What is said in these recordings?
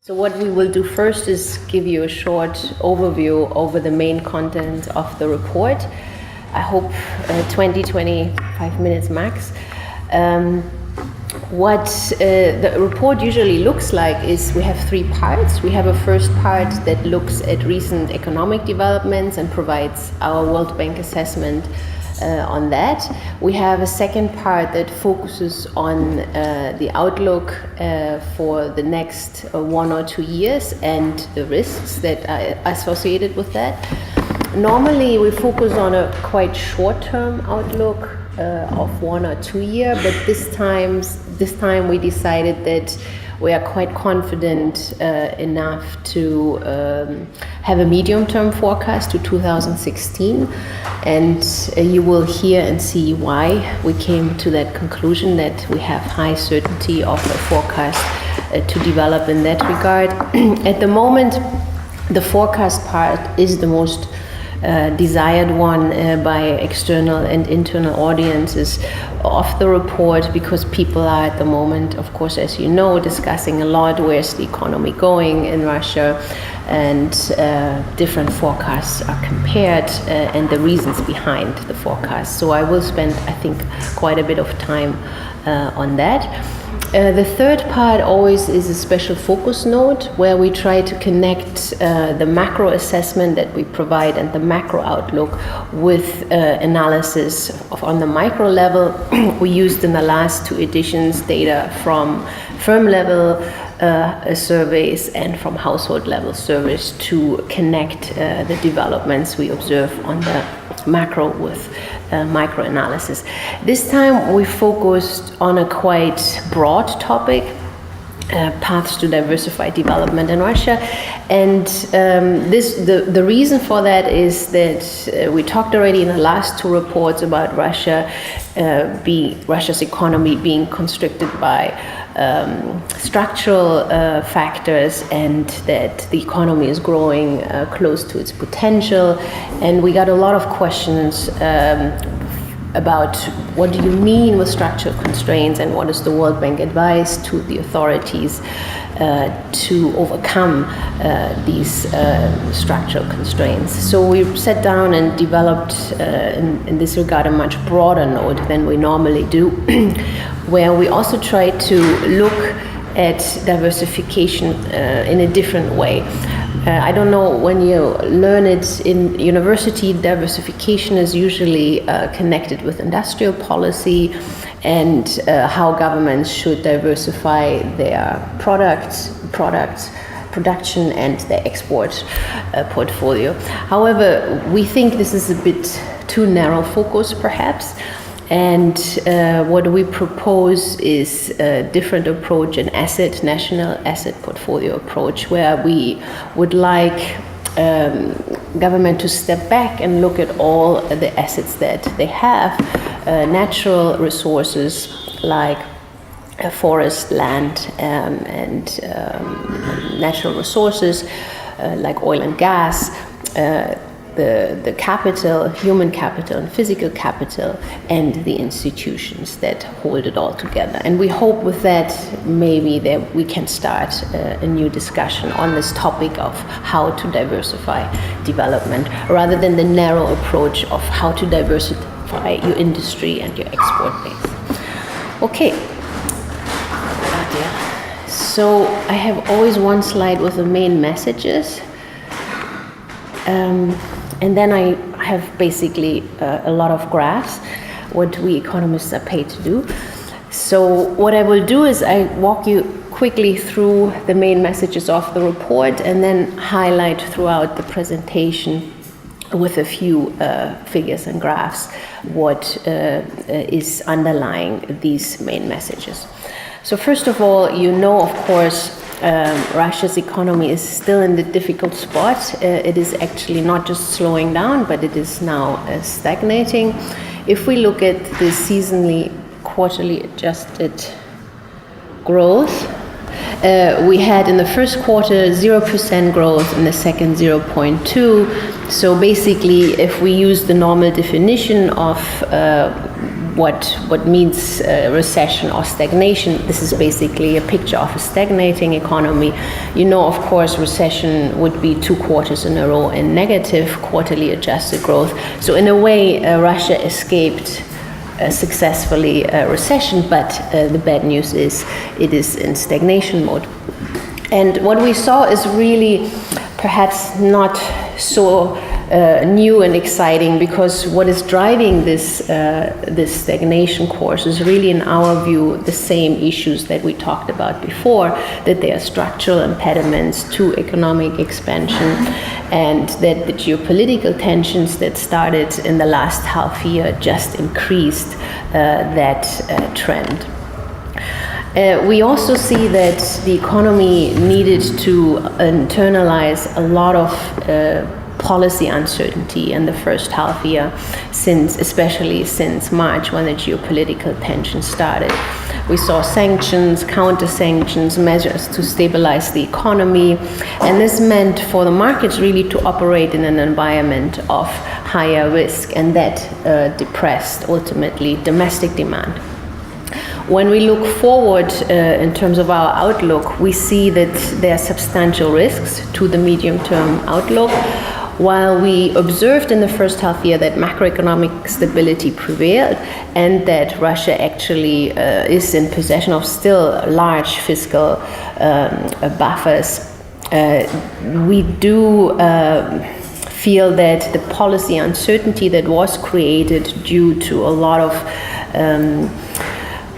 So what we will do first is give you a short overview over the main content of the report. I hope 20-25 minutes max. What the report usually looks like is we have three parts. We have a first part that looks at recent economic developments and provides our World Bank assessment on that. We have a second part that focuses on the outlook for the next 1 or 2 years and the risks that are associated with that. Normally we focus on a quite short-term outlook of 1 or 2 year, but this time we decided that we are quite confident enough to have a medium-term forecast to 2016, and you will hear and see why we came to that conclusion that we have high certainty of a forecast to develop in that regard. At the moment, the forecast part is the most desired one by external and internal audiences of the report, because people are at the moment, of course, as you know, discussing a lot where's the economy going in Russia, and different forecasts are compared and the reasons behind the forecast. So I will spend, I think, quite a bit of time on that. The third part always is a special focus note where we try to connect the macro assessment that we provide and the macro outlook with analysis on the micro level. We used in the last 2 editions data from firm level surveys and from household level surveys to connect the developments we observe on the macro with micro analysis. This time we focused on a quite broad topic, paths to diversified development in Russia, and the reason for that is that we talked already in the last 2 reports about Russia's economy being constricted by structural factors, and that the economy is growing close to its potential. And we got a lot of questions about what do you mean with structural constraints, and what is the World Bank advice to the authorities to overcome these structural constraints. So we sat down and developed in this regard a much broader note than we normally do, where we also try to look at diversification in a different way. I don't know, when you learn it in university, diversification is usually connected with industrial policy and how governments should diversify their production and their export portfolio. However, we think this is a bit too narrow focus perhaps, and what we propose is a different approach, an national asset portfolio approach, where we would like government to step back and look at all the assets that they have, natural resources like forest, land, and natural resources like oil and gas, the capital, human capital and physical capital, and the institutions that hold it all together. And we hope with that maybe that we can start a new discussion on this topic of how to diversify development, rather than the narrow approach of how to diversify your industry and your export base. Okay. So I have always one slide with the main messages. And then I have basically a lot of graphs, what we economists are paid to do. So what I will do is I walk you quickly through the main messages of the report, and then highlight throughout the presentation with a few figures and graphs what is underlying these main messages. So first of all, you know, of course, Russia's economy is still in the difficult spot. It is actually not just slowing down, but it is now stagnating. If we look at the seasonally quarterly adjusted growth, we had in the first quarter 0% growth, in the second 0.2%, So basically, if we use the normal definition of what means recession or stagnation, this is basically a picture of a stagnating economy. You know, of course, recession would be 2 quarters in a row in negative quarterly adjusted growth. So in a way, Russia escaped successfully a recession, but the bad news is it is in stagnation mode. And what we saw is really perhaps not so new and exciting, because what is driving this stagnation course is really, in our view, the same issues that we talked about before, that there are structural impediments to economic expansion, and that the geopolitical tensions that started in the last half year just increased that trend. We also see that the economy needed to internalize a lot of policy uncertainty in the first half year, especially since March, when the geopolitical tension started. We saw sanctions, counter-sanctions, measures to stabilize the economy, and this meant for the markets really to operate in an environment of higher risk, and that depressed ultimately domestic demand. When we look forward in terms of our outlook, we see that there are substantial risks to the medium-term outlook. While we observed in the first half year that macroeconomic stability prevailed and that Russia actually is in possession of still large fiscal buffers, we do feel that the policy uncertainty that was created due to a lot of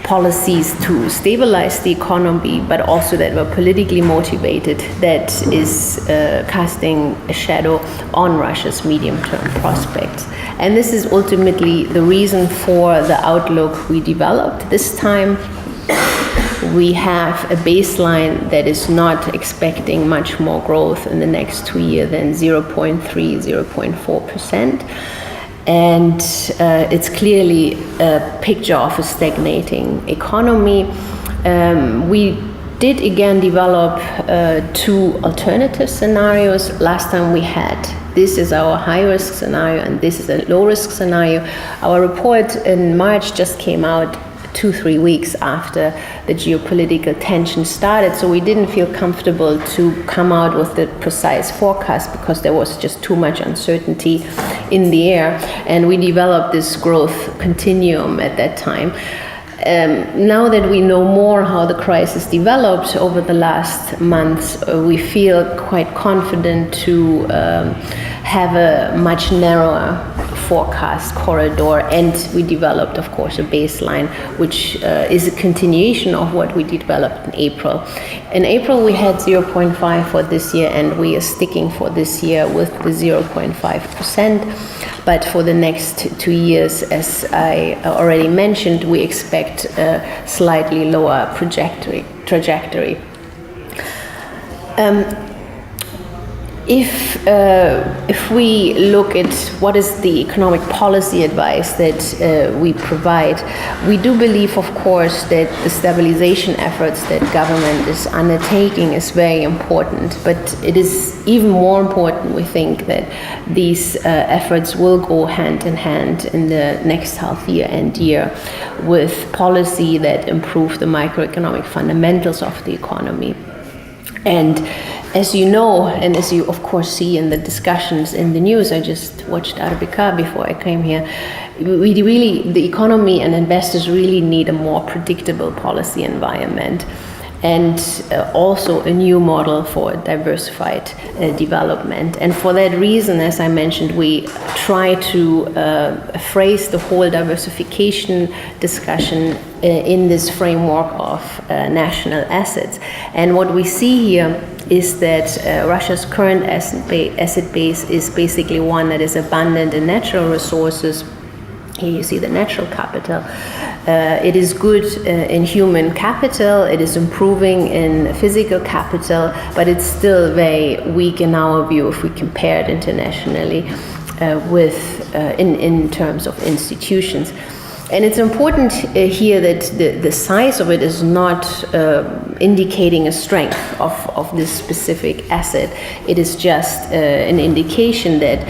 policies to stabilize the economy, but also that were politically motivated, that is casting a shadow on Russia's medium-term prospects. And this is ultimately the reason for the outlook we developed. This time we have a baseline that is not expecting much more growth in the next 2 years than 0.3, 0.4%. And it's clearly a picture of a stagnating economy. We did again develop 2 alternative scenarios. Last time we had, this is our high-risk scenario and this is a low-risk scenario. Our report in March just came out 2-3 weeks after the geopolitical tension started, so we didn't feel comfortable to come out with the precise forecast because there was just too much uncertainty in the air, and we developed this growth continuum at that time. Now that we know more how the crisis developed over the last months, we feel quite confident to have a much narrower forecast corridor, and we developed, of course, a baseline, which is a continuation of what we developed in April. In April, we had 0.5 for this year, and we are sticking for this year with the 0.5%. But for the next 2 years, as I already mentioned, we expect a slightly lower trajectory. If we look at what is the economic policy advice that we provide, we do believe, of course, that the stabilization efforts that government is undertaking is very important, but it is even more important, we think, that these efforts will go hand in hand in the next half year and year with policy that improve the macroeconomic fundamentals of the economy. And as you know, and as you of course see in the discussions in the news, I just watched RBK before I came here, the economy and investors really need a more predictable policy environment, and also a new model for diversified development. And for that reason, as I mentioned, we try to phrase the whole diversification discussion in this framework of national assets. And what we see here is that Russia's current asset base is basically one that is abundant in natural resources. Here you see the natural capital. It is good in human capital, it is improving in physical capital, but it's still very weak in our view if we compare it internationally in terms of institutions. And it's important here that the size of it is not indicating a strength of this specific asset. It is just an indication that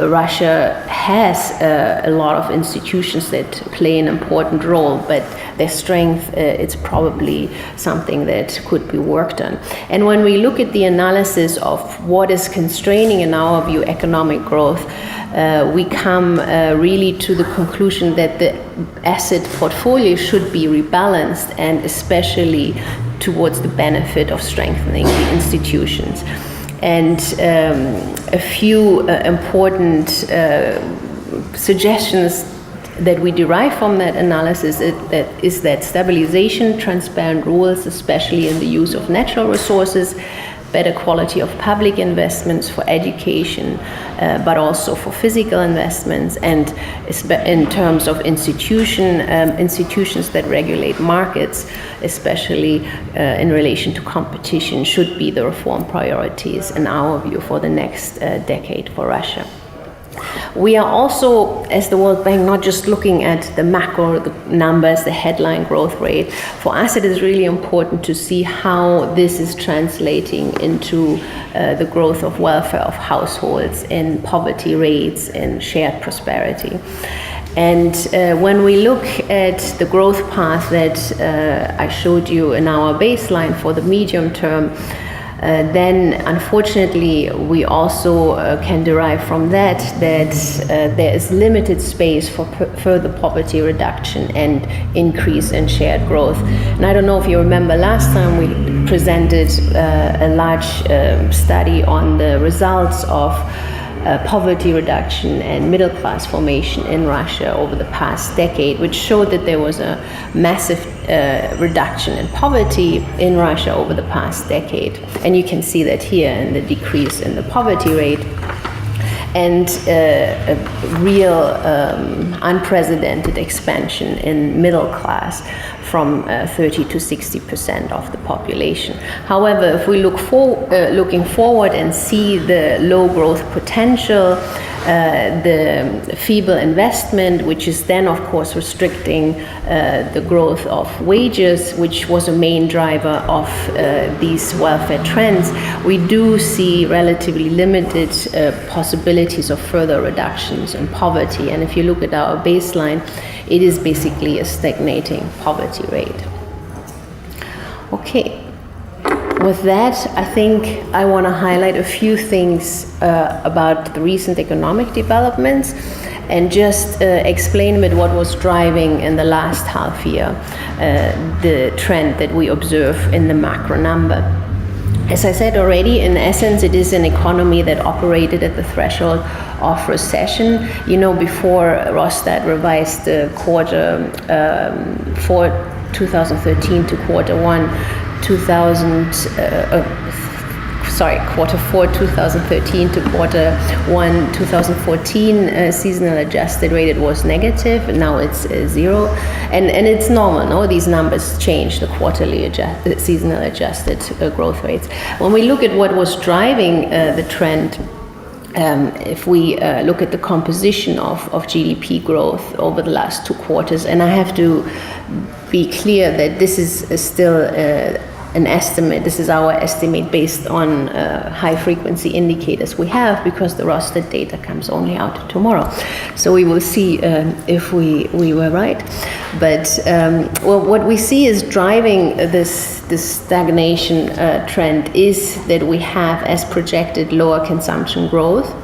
Russia has a lot of institutions that play an important role, but their strength, it's probably something that could be worked on. And when we look at the analysis of what is constraining, in our view, economic growth, we come really to the conclusion that the asset portfolio should be rebalanced, and especially towards the benefit of strengthening the institutions. And a few important suggestions that we derive from that analysis is that stabilization, transparent rules, especially in the use of natural resources, better quality of public investments for education, but also for physical investments, and in terms of institutions that regulate markets, especially in relation to competition, should be the reform priorities in our view for the next decade for Russia. We are also, as the World Bank, not just looking at the macro, the numbers, the headline growth rate. For us, it is really important to see how this is translating into the growth of welfare of households, in poverty rates, and shared prosperity. And when we look at the growth path that I showed you in our baseline for the medium term, then unfortunately we also can derive from that there is limited space for further poverty reduction and increase in shared growth. And I don't know if you remember last time we presented a large study on the results of poverty reduction and middle class formation in Russia over the past decade, which showed that there was a massive reduction in poverty in Russia over the past decade. And you can see that here in the decrease in the poverty rate, and a real unprecedented expansion in middle class from 30 to 60% of the population. However, if we looking forward and see the low growth potential, the feeble investment, which is then of course restricting the growth of wages, which was a main driver of these welfare trends, we do see relatively limited possibilities of further reductions in poverty. And if you look at our baseline, it is basically a stagnating poverty rate. Okay. With that, I think I want to highlight a few things about the recent economic developments and just explain a bit what was driving in the last half year the trend that we observe in the macro number. As I said already, in essence, it is an economy that operated at the threshold of recession. You know, before Rostad revised the quarter 4 2013 to quarter 1 quarter 4 2013 to quarter 1 2014 seasonal adjusted rate, it was negative, and now it's 0, and it's normal. No, these numbers change, the quarterly seasonal adjusted growth rates. When we look at what was driving the trend, if we look at the composition of GDP growth over the last 2 quarters, and I have to be clear that this is still an estimate. This is our estimate based on high frequency indicators we have, because the Rostad data comes only out tomorrow. So we will see if we were right. But well, what we see is driving this stagnation trend is that we have, as projected, lower consumption growth.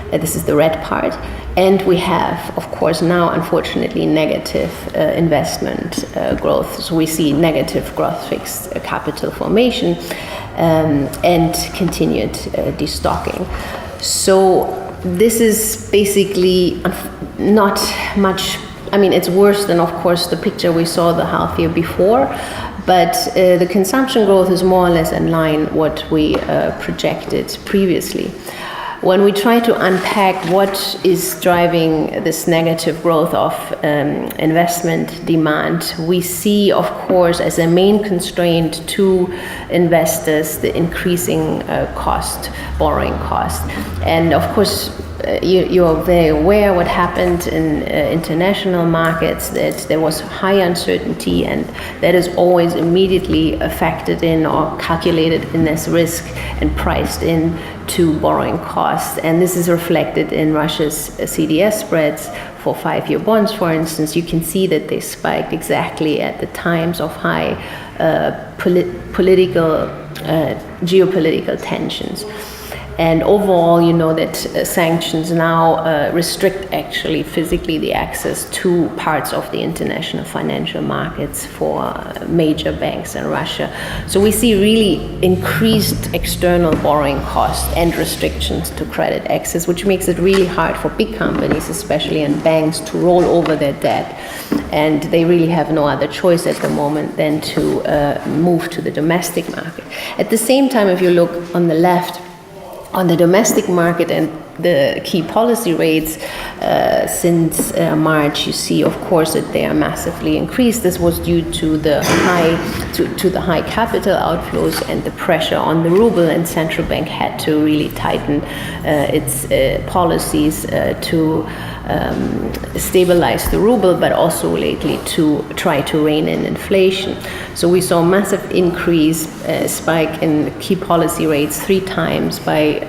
This is the red part. And we have, of course, now, unfortunately, negative investment growth. So we see negative gross fixed capital formation and continued destocking. So this is basically not much. I mean, it's worse than, of course, the picture we saw the half year before, but the consumption growth is more or less in line what we projected previously. when we try to unpack what is driving this negative growth of investment demand, we see, of course, as a main constraint to investors, the increasing borrowing cost. And of course, you are very aware what happened in international markets, that there was high uncertainty, and that is always immediately factored in or calculated in as risk and priced in to borrowing costs. And this is reflected in Russia's CDS spreads for 5-year bonds, for instance. You can see that they spiked exactly at the times of high geopolitical tensions. And overall, you know that sanctions now restrict actually physically the access to parts of the international financial markets for major banks in Russia. So we see really increased external borrowing costs and restrictions to credit access, which makes it really hard for big companies, especially in banks, to roll over their debt. And they really have no other choice at the moment than to move to the domestic market. At the same time, if you look on the left, on the domestic market and the key policy rates since March, you see, of course, that they are massively increased. This was due to the high capital outflows and the pressure on the ruble, and central bank had to really tighten its policies to stabilize the ruble, but also lately to try to rein in inflation. So we saw a massive spike in key policy rates 3 times by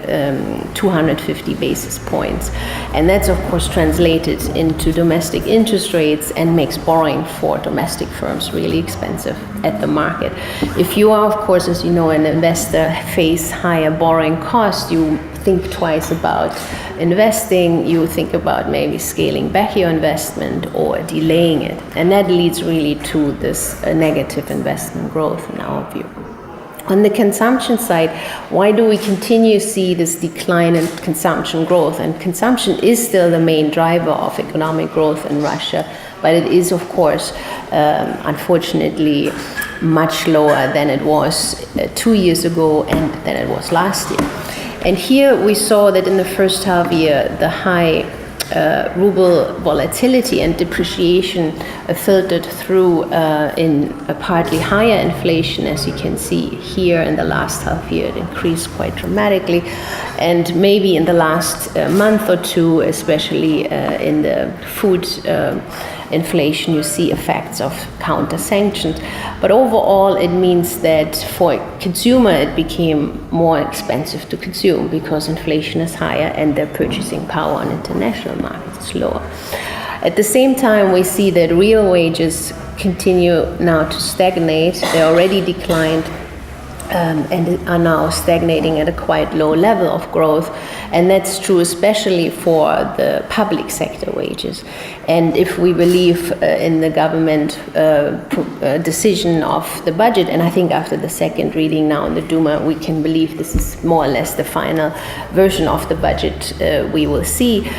250 basis points. And that's, of course, translated into domestic interest rates and makes borrowing for domestic firms really expensive at the market. If you are, of course, as you know, an investor, face higher borrowing costs, you think twice about investing, you think about maybe scaling back your investment or delaying it. And that leads really to this negative investment growth in our view. On the consumption side, why do we continue to see this decline in consumption growth? And consumption is still the main driver of economic growth in Russia, but it is, of course, unfortunately, much lower than it was 2 years ago and than it was last year. And here we saw that in the first half year, the high ruble volatility and depreciation filtered through in a partly higher inflation, as you can see here in the last half year. It increased quite dramatically, and maybe in the last month or two, especially in the food inflation, you see effects of counter sanctions. But overall, it means that for consumer, it became more expensive to consume because inflation is higher and their purchasing power on international markets is lower. At the same time, we see that real wages continue now to stagnate. They already declined and are now stagnating at a quite low level of growth. And that's true especially for the public sector wages. And if we believe in the government decision of the budget, and I think after the second reading now in the Duma, we can believe this is more or less the final version of the budget we will see,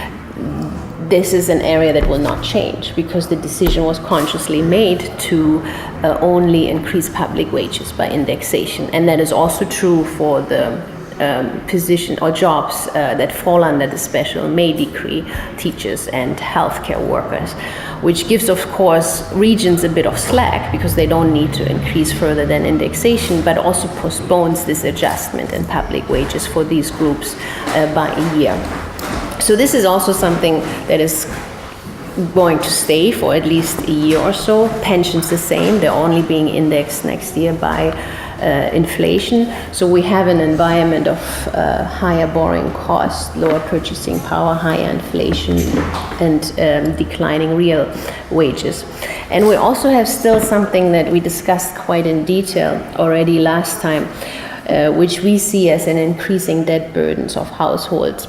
this is an area that will not change because the decision was consciously made to only increase public wages by indexation. And that is also true for the position or jobs that fall under the special May decree, teachers and healthcare workers, which gives, of course, regions a bit of slack because they don't need to increase further than indexation, but also postpones this adjustment in public wages for these groups by a year. So this is also something that is going to stay for at least a year or so. Pensions the same, they're only being indexed next year by inflation. So we have an environment of higher borrowing costs, lower purchasing power, higher inflation, and declining real wages. And we also have still something that we discussed quite in detail already last time, which we see as an increasing debt burdens of households.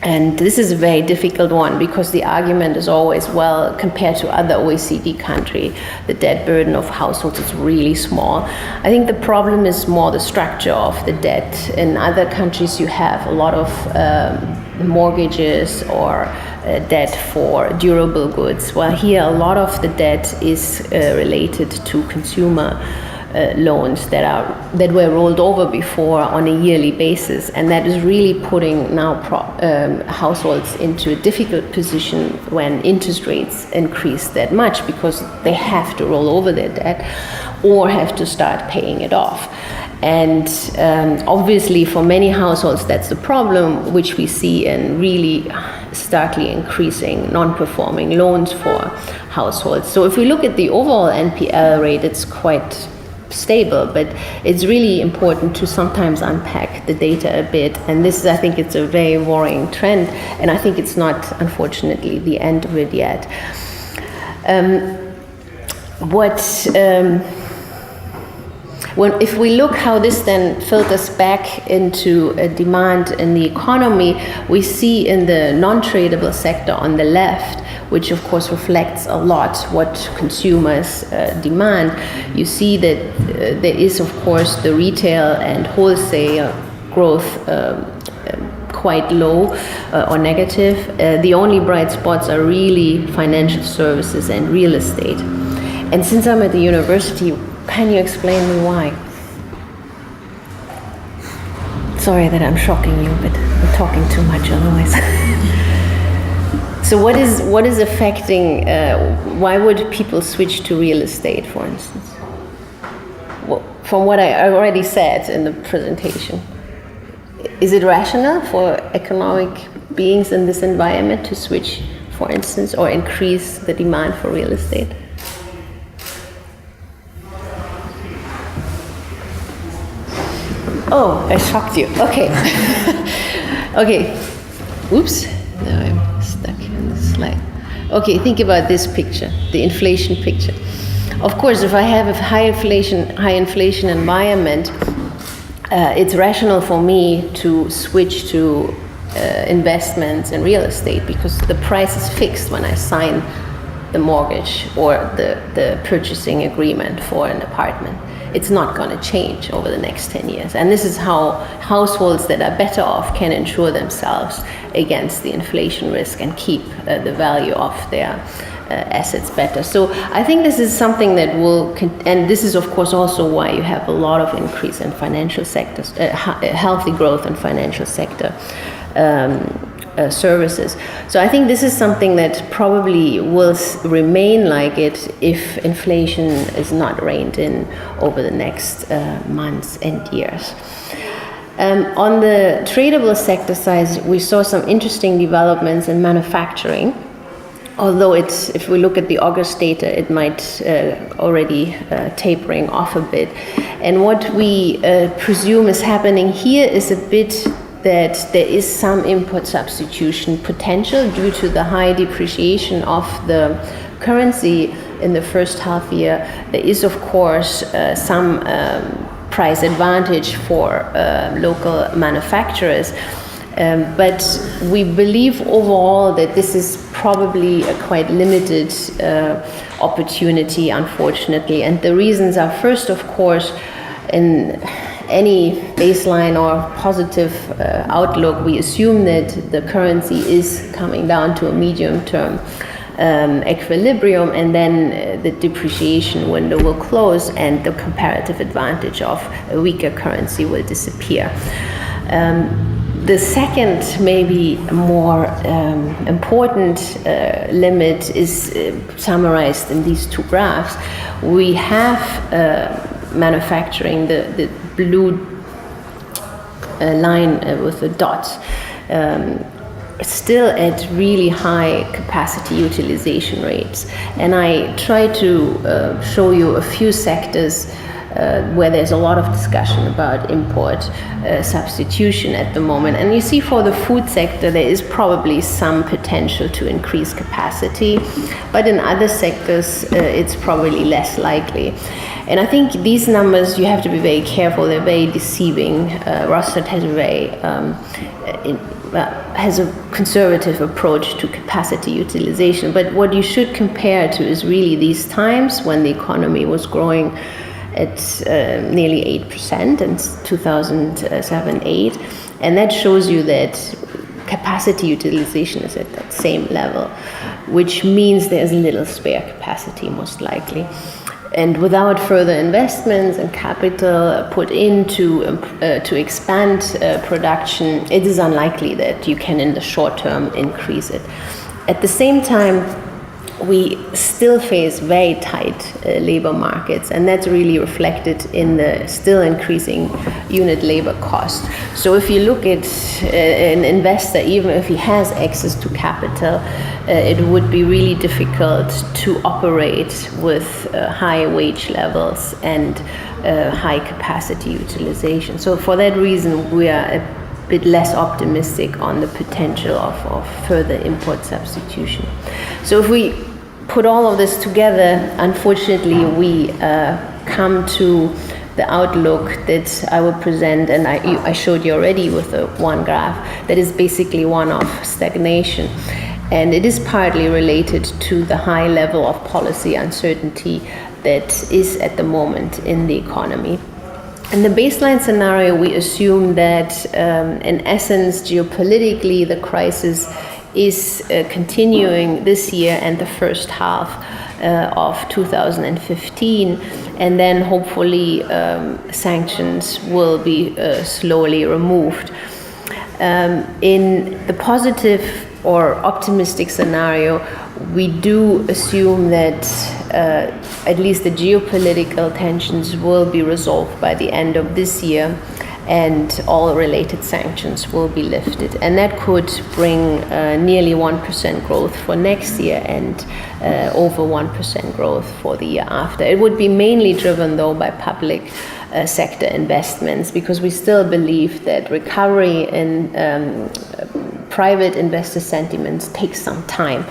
And this is a very difficult one because the argument is always, well, compared to other OECD countries, the debt burden of households is really small. I think the problem is more the structure of the debt. In other countries, you have a lot of mortgages or debt for durable goods, while here a lot of the debt is related to consumer loans that were rolled over before on a yearly basis, and that is really putting now households into a difficult position when interest rates increase that much, because they have to roll over their debt or have to start paying it off. And obviously for many households that's the problem, which we see in really starkly increasing non-performing loans for households. So if we look at the overall NPL rate, it's quite stable, but it's really important to sometimes unpack the data a bit. And this is, I think it's a very worrying trend, and I think it's not, unfortunately, the end of it yet. If we look how this then filters back into a demand in the economy, we see in the non-tradable sector on the left, which of course reflects a lot what consumers demand, you see that there is of course the retail and wholesale growth quite low or negative. The only bright spots are really financial services and real estate. And since I'm at the university, can you explain me why? Sorry that I'm shocking you, but I'm talking too much otherwise. So what is affecting, why would people switch to real estate, for instance? Well, from what I already said in the presentation, is it rational for economic beings in this environment to switch, for instance, or increase the demand for real estate? Oh, I shocked you. Okay. Okay. Oops. Now I'm stuck in the slide. Okay, think about this picture, the inflation picture. Of course, if I have a high inflation environment, it's rational for me to switch to investments in real estate, because the price is fixed when I sign the mortgage or the purchasing agreement for an apartment. It's not going to change over the next 10 years. And this is how households that are better off can insure themselves against the inflation risk and keep the value of their assets better. So I think this is something that will, and this is of course also why you have a lot of increase in financial sectors, healthy growth in financial sector services. So I think this is something that probably will remain like it if inflation is not reined in over the next months and years. On the tradable sector side, we saw some interesting developments in manufacturing. Although if we look at the August data, it might already tapering off a bit. And what we presume is happening here is a bit that there is some import substitution potential due to the high depreciation of the currency in the first half year. There is, of course, some price advantage for local manufacturers. But we believe overall that this is probably a quite limited opportunity, unfortunately. And the reasons are, first, of course, in any baseline or positive outlook, we assume that the currency is coming down to a medium-term equilibrium, and then the depreciation window will close and the comparative advantage of a weaker currency will disappear. The second, maybe more important limit is summarized in these two graphs. We have manufacturing, the blue line with the dot, still at really high capacity utilization rates. And I try to show you a few sectors where there's a lot of discussion about import substitution at the moment. And you see for the food sector, there is probably some potential to increase capacity, but in other sectors, it's probably less likely. And I think these numbers, you have to be very careful. They're very deceiving. Rostad has a conservative approach to capacity utilization. But what you should compare to is really these times when the economy was growing at nearly 8% in 2007-8, and that shows you that capacity utilization is at that same level, which means there's little spare capacity most likely. And without further investments and capital put in to expand production, it is unlikely that you can in the short term increase it. At the same time, we still face very tight labor markets, and that's really reflected in the still increasing unit labor cost. So if you look at an investor, even if he has access to capital, it would be really difficult to operate with high wage levels and high capacity utilization. So for that reason, we are a bit less optimistic on the potential of further import substitution. So if we put all of this together, unfortunately, we come to the outlook that I will present, and I showed you already with the one graph, that is basically one of stagnation. And it is partly related to the high level of policy uncertainty that is at the moment in the economy. In the baseline scenario, we assume that, in essence, geopolitically, the crisis is continuing this year and the first half of 2015, and then hopefully sanctions will be slowly removed. In the positive or optimistic scenario, we do assume that at least the geopolitical tensions will be resolved by the end of this year, and all related sanctions will be lifted. And that could bring nearly 1% growth for next year and over 1% growth for the year after. It would be mainly driven, though, by public sector investments, because we still believe that recovery in private investor sentiments takes some time.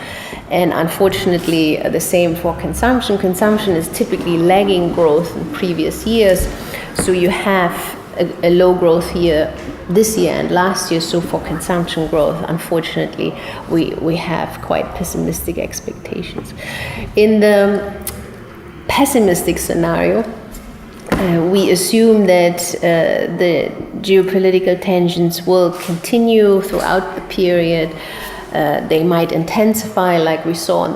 And unfortunately, the same for consumption. Consumption is typically lagging growth in previous years. So you have a low growth year this year and last year. So for consumption growth, unfortunately, we have quite pessimistic expectations. In the pessimistic scenario, we assume that the geopolitical tensions will continue throughout the period. They might intensify, like we saw in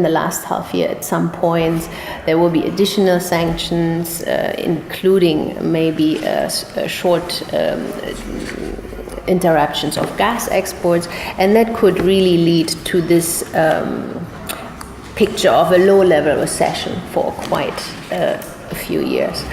the last half year at some points. There will be additional sanctions, including maybe short interruptions of gas exports, and that could really lead to this picture of a low-level recession for quite a few years.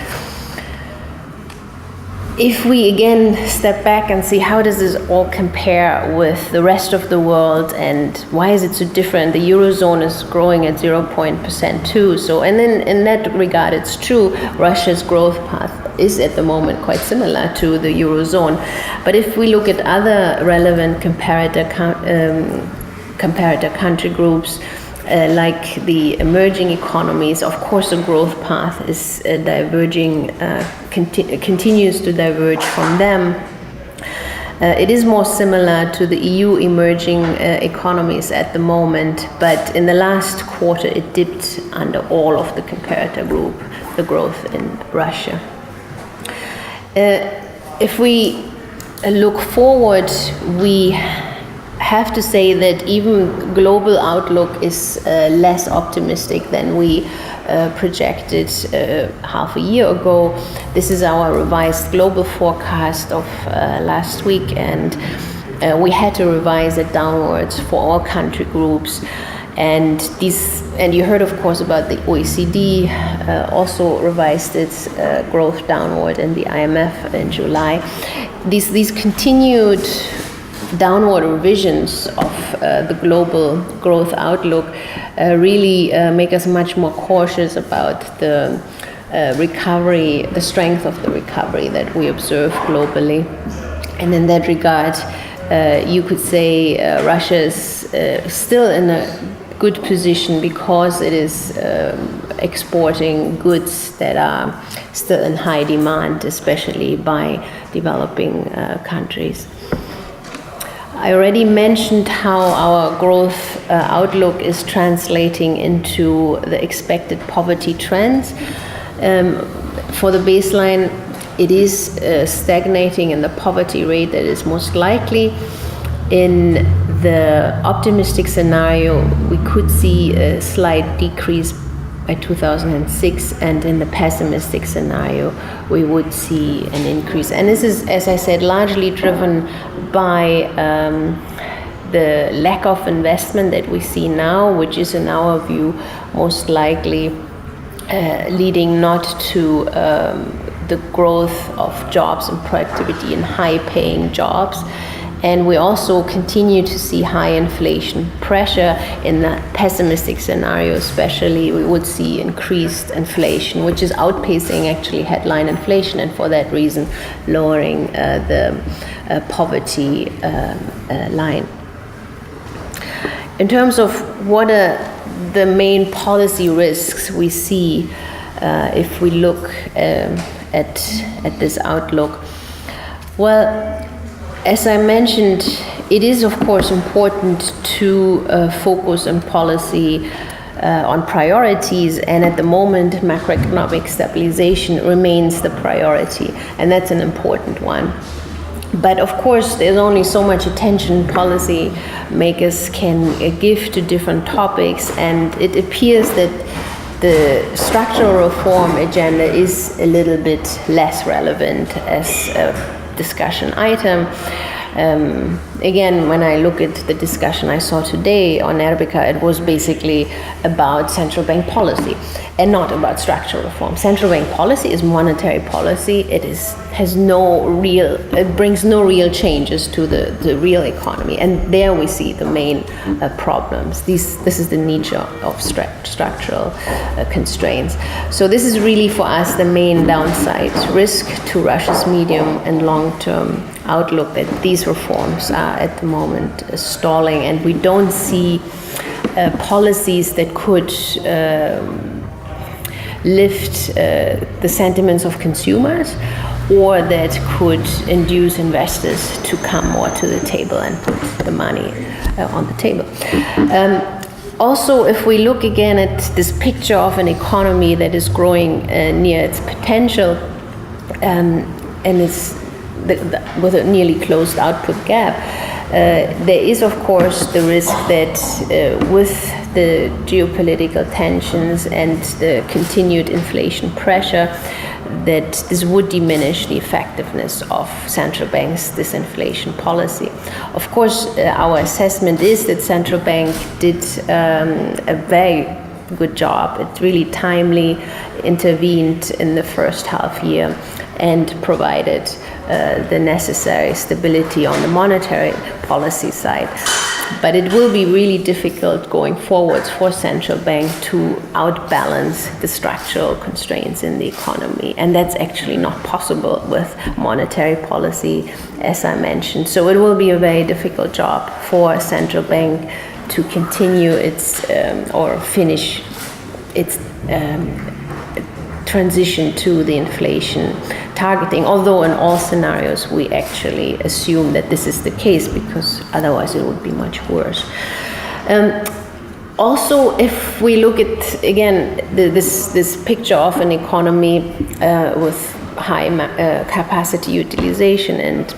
If we again step back and see how does this all compare with the rest of the world, and why is it so different? The Eurozone is growing at 0% too. So, and then in that regard, it's true, Russia's growth path is at the moment quite similar to the Eurozone. But if we look at other relevant comparator country groups, like the emerging economies, of course, the growth path is diverging, continues to diverge from them. It is more similar to the EU emerging economies at the moment, but in the last quarter it dipped under all of the comparator group, the growth in Russia. If we look forward, we have to say that even global outlook is less optimistic than we projected half a year ago. This is our revised global forecast of last week, and we had to revise it downwards for all country groups. And you heard, of course, about the OECD also revised its growth downward, and the IMF in July. These continued downward revisions of the global growth outlook really make us much more cautious about the recovery, the strength of the recovery that we observe globally. And in that regard, you could say Russia is still in a good position because it is exporting goods that are still in high demand, especially by developing countries. I already mentioned how our growth outlook is translating into the expected poverty trends. For the baseline, it is stagnating in the poverty rate that is most likely. In the optimistic scenario, we could see a slight decrease by 2006, and in the pessimistic scenario we would see an increase. And this is, as I said, largely driven by the lack of investment that we see now, which is in our view most likely leading not to the growth of jobs and productivity in high-paying jobs. And we also continue to see high inflation pressure. In the pessimistic scenario especially, we would see increased inflation, which is outpacing actually headline inflation, and for that reason lowering the poverty line. In terms of what are the main policy risks we see if we look at this outlook, well, as I mentioned, it is of course important to focus on policy on priorities, and at the moment macroeconomic stabilization remains the priority, and that's an important one. But of course, there's only so much attention policy makers can give to different topics, and it appears that the structural reform agenda is a little bit less relevant as a discussion item. Again, when I look at the discussion I saw today on Erbica, it was basically about central bank policy and not about structural reform. Central bank policy is monetary policy. It brings no real changes to the real economy, and there we see the main problems. This is the nature of structural constraints. So this is really for us the main downside risk to Russia's medium and long-term outlook, that these reforms are at the moment stalling, and we don't see policies that could lift the sentiments of consumers, or that could induce investors to come more to the table and put the money on the table. Also, if we look again at this picture of an economy that is growing near its potential, and it's with a nearly closed output gap, there is of course the risk that with the geopolitical tensions and the continued inflation pressure, that this would diminish the effectiveness of central banks' disinflation policy. Of course, our assessment is that central bank did a very good job. It really timely intervened in the first half year and provided the necessary stability on the monetary policy side. But it will be really difficult going forwards for central bank to outbalance the structural constraints in the economy, and that's actually not possible with monetary policy, as I mentioned. So it will be a very difficult job for a central bank to continue its or finish its transition to the inflation targeting, although in all scenarios we actually assume that this is the case, because otherwise it would be much worse. Also, if we look at, again, this picture of an economy with high capacity utilization and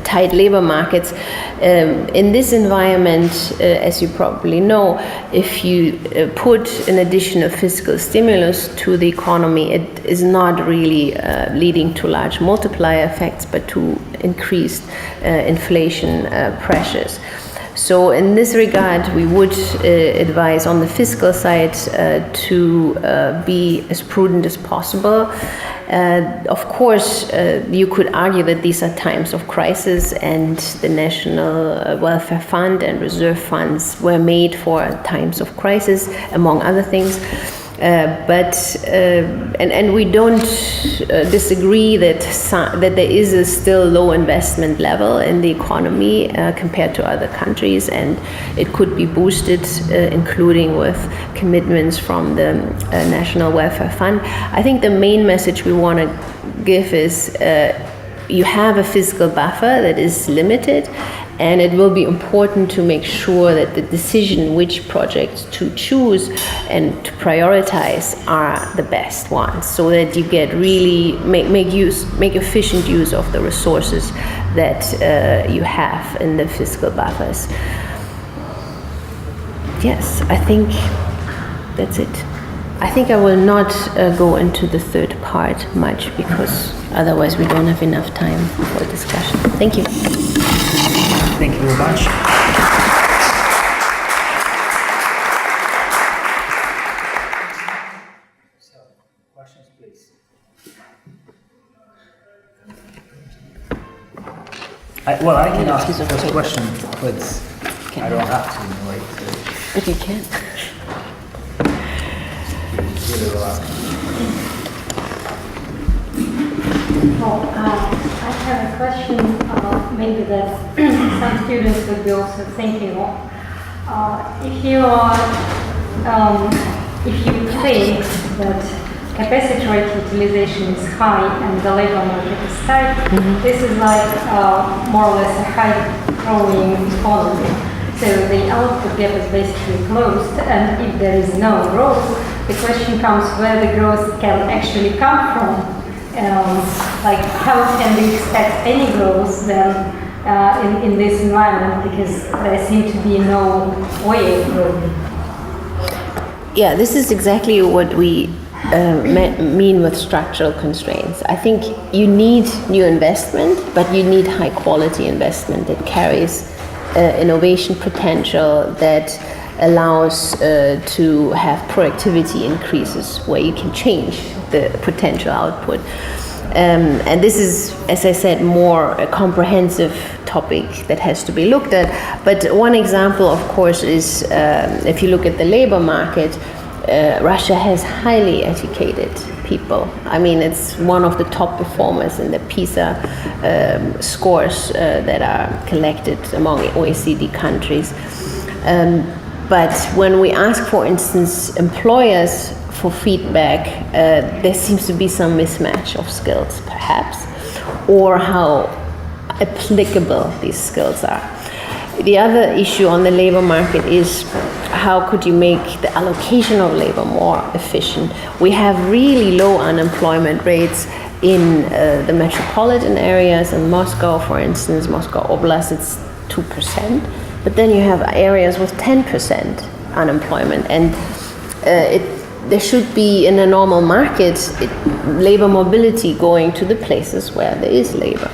tight labor markets, in this environment, as you probably know, if you put an additional fiscal stimulus to the economy, it is not really leading to large multiplier effects, but to increased inflation pressures. So in this regard, we would advise on the fiscal side to be as prudent as possible. Of course, you could argue that these are times of crisis, and the National Welfare Fund and reserve funds were made for times of crisis, among other things. And we don't disagree that there is a still low investment level in the economy compared to other countries, and it could be boosted, including with commitments from the National Welfare Fund. I think the main message we want to give is you have a fiscal buffer that is limited, and it will be important to make sure that the decision which projects to choose and to prioritize are the best ones, so that you get really make efficient use of the resources that you have in the fiscal buffers. Yes, I think that's it. I think I will not go into the third part much, because otherwise we don't have enough time for discussion. Thank you. Thank you very much. So, questions, please. I can ask the first question, but I don't have to, right? But you can. I have a question, maybe that some students would be also thinking of. If you think that capacity rate utilization is high and the labor market is tight, this is like more or less a high-growing economy. So the output gap is basically closed, and if there is no growth, the question comes where the growth can actually come from. Like, how can we expect any growth then in this environment, because there seems to be no way of growing? Yeah, this is exactly what we mean with structural constraints. I think you need new investment, but you need high quality investment that carries innovation potential, that allows to have productivity increases where you can change the potential output. And this is, as I said, more a comprehensive topic that has to be looked at. But one example, of course, is if you look at the labor market, Russia has highly educated people. I mean, it's one of the top performers in the PISA scores that are collected among OECD countries. But when we ask, for instance, employers for feedback, there seems to be some mismatch of skills, perhaps, or how applicable these skills are. The other issue on the labor market is how could you make the allocation of labor more efficient? We have really low unemployment rates in the metropolitan areas. In Moscow, for instance, Moscow Oblast, it's 2%. But then you have areas with 10% unemployment. And there should be, in a normal market, labor mobility going to the places where there is labor.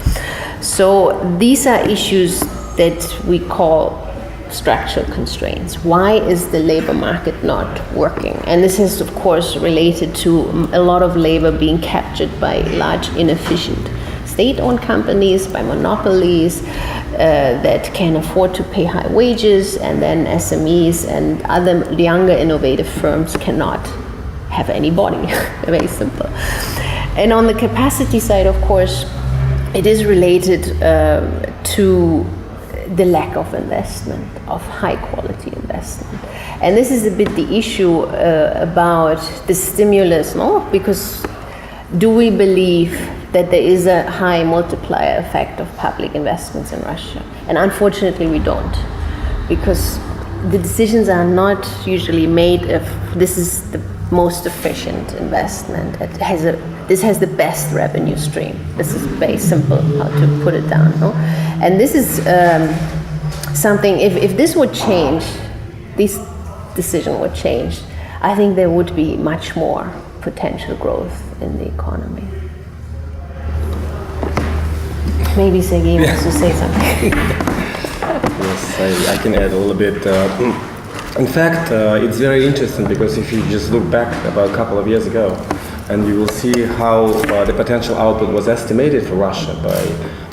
So these are issues that we call structural constraints. Why is the labor market not working? And this is, of course, related to a lot of labor being captured by large, inefficient state-owned companies, by monopolies that can afford to pay high wages, and then SMEs and other younger, innovative firms cannot have anybody. Very simple. And on the capacity side, of course, it is related to the lack of investment, of high quality investment. And this is a bit the issue about the stimulus, no? Because do we believe that there is a high multiplier effect of public investments in Russia? And unfortunately we don't, because the decisions are not usually made if this is the most efficient investment. This has the best revenue stream. This is very simple how to put it down. No? And this is something, if this would change, this decision would change, I think there would be much more potential growth in the economy. Maybe Sergey wants to say something. Yes, I can add a little bit. In fact, it's very interesting because if you just look back about a couple of years ago, and you will see how the potential output was estimated for Russia by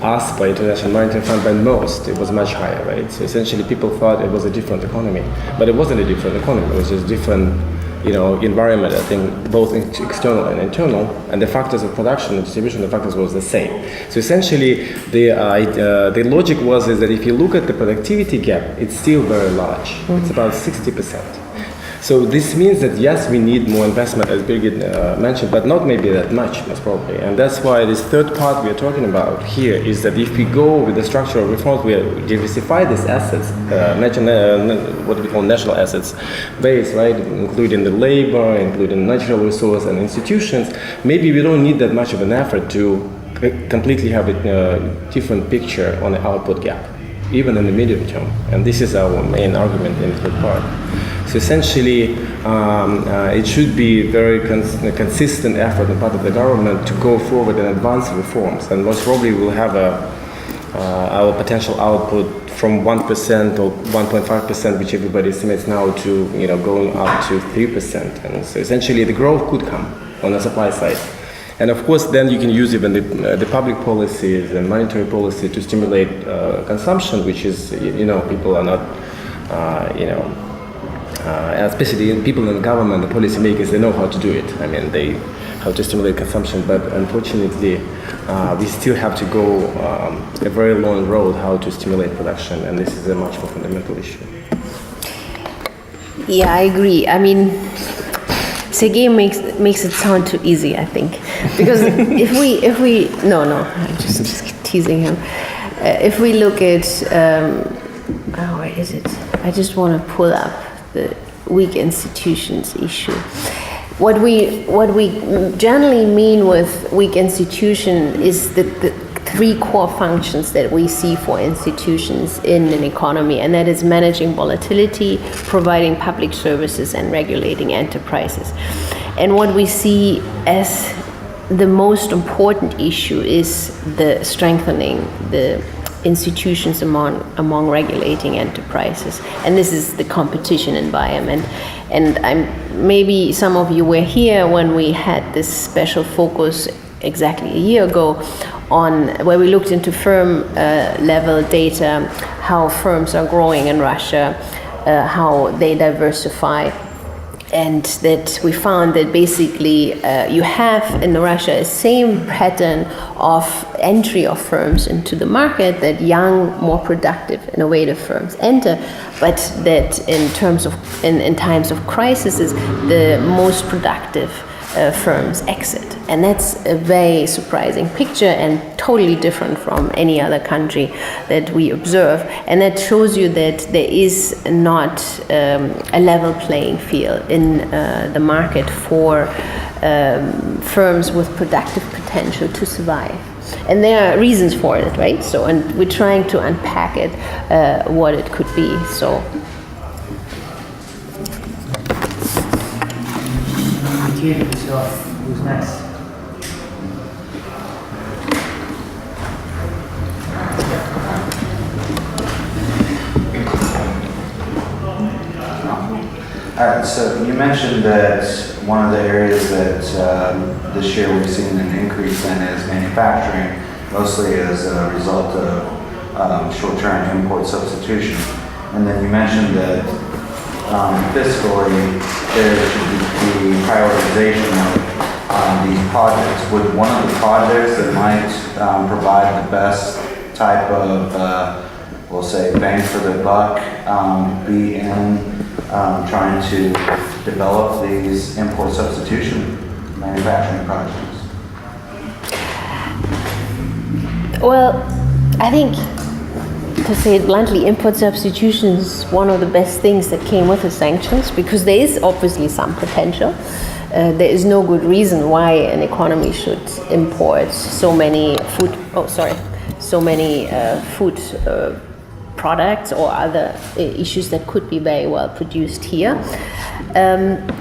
us, by International Monetary Fund, by most, it was much higher, right? So essentially people thought it was a different economy, but it wasn't a different economy, it was just different, environment, I think, both external and internal, and the factors of production and distribution, the factors was the same. So essentially, the logic was that if you look at the productivity gap, it's still very large. It's about 60%. So this means that yes, we need more investment, as Birgit mentioned, but not maybe that much, most probably. And that's why this third part we are talking about here is that if we go with the structural reforms, we diversify these assets, what we call national assets base, right, including the labor, including natural resource and institutions, maybe we don't need that much of an effort to completely have a different picture on the output gap, even in the medium term. And this is our main argument in the third part. So essentially, it should be very consistent effort on the part of the government to go forward and advance reforms. And most probably we'll have our potential output from 1% or 1.5%, which everybody estimates now, to going up to 3%. And so essentially, the growth could come on the supply side. And of course, then you can use even the public policies and monetary policy to stimulate consumption, which is, people are not, especially people in the government, the policymakers, they know how to do it. I mean, how to stimulate consumption, but unfortunately, we still have to go a very long road how to stimulate production, and this is a much more fundamental issue. Yeah, I agree. I mean, Sergey makes it sound too easy, I think, because if we I'm just teasing him. If we look at where is it? I just want to pull up the weak institutions issue. What we generally mean with weak institution is the three core functions that we see for institutions in an economy, and that is managing volatility, providing public services, and regulating enterprises. And what we see as the most important issue is the strengthening the institutions among regulating enterprises, and this is the competition environment. And maybe some of you were here when we had this special focus exactly a year ago on where we looked into firm level data, how firms are growing in Russia, how they diversify. And that we found that basically you have in Russia a same pattern of entry of firms into the market, that young, more productive, innovative firms enter, but that in times of crisis, the most productive firms exit. And that's a very surprising picture and totally different from any other country that we observe. And that shows you that there is not a level playing field in the market for firms with productive potential to survive. And there are reasons for it, right? So, and we're trying to unpack it, what it could be. So. So who's next? All right, so you mentioned that one of the areas that this year we've seen an increase in is manufacturing, mostly as a result of short-term import substitution. And then you mentioned that fiscally there should be prioritization of these projects. Would one of the projects that might provide the best type of, we'll say, bang for the buck be in trying to develop these import substitution manufacturing projects? Well, I think, to say it bluntly, import substitution is one of the best things that came with the sanctions, because there is obviously some potential. There is no good reason why an economy should import so many food products or other issues that could be very well produced here.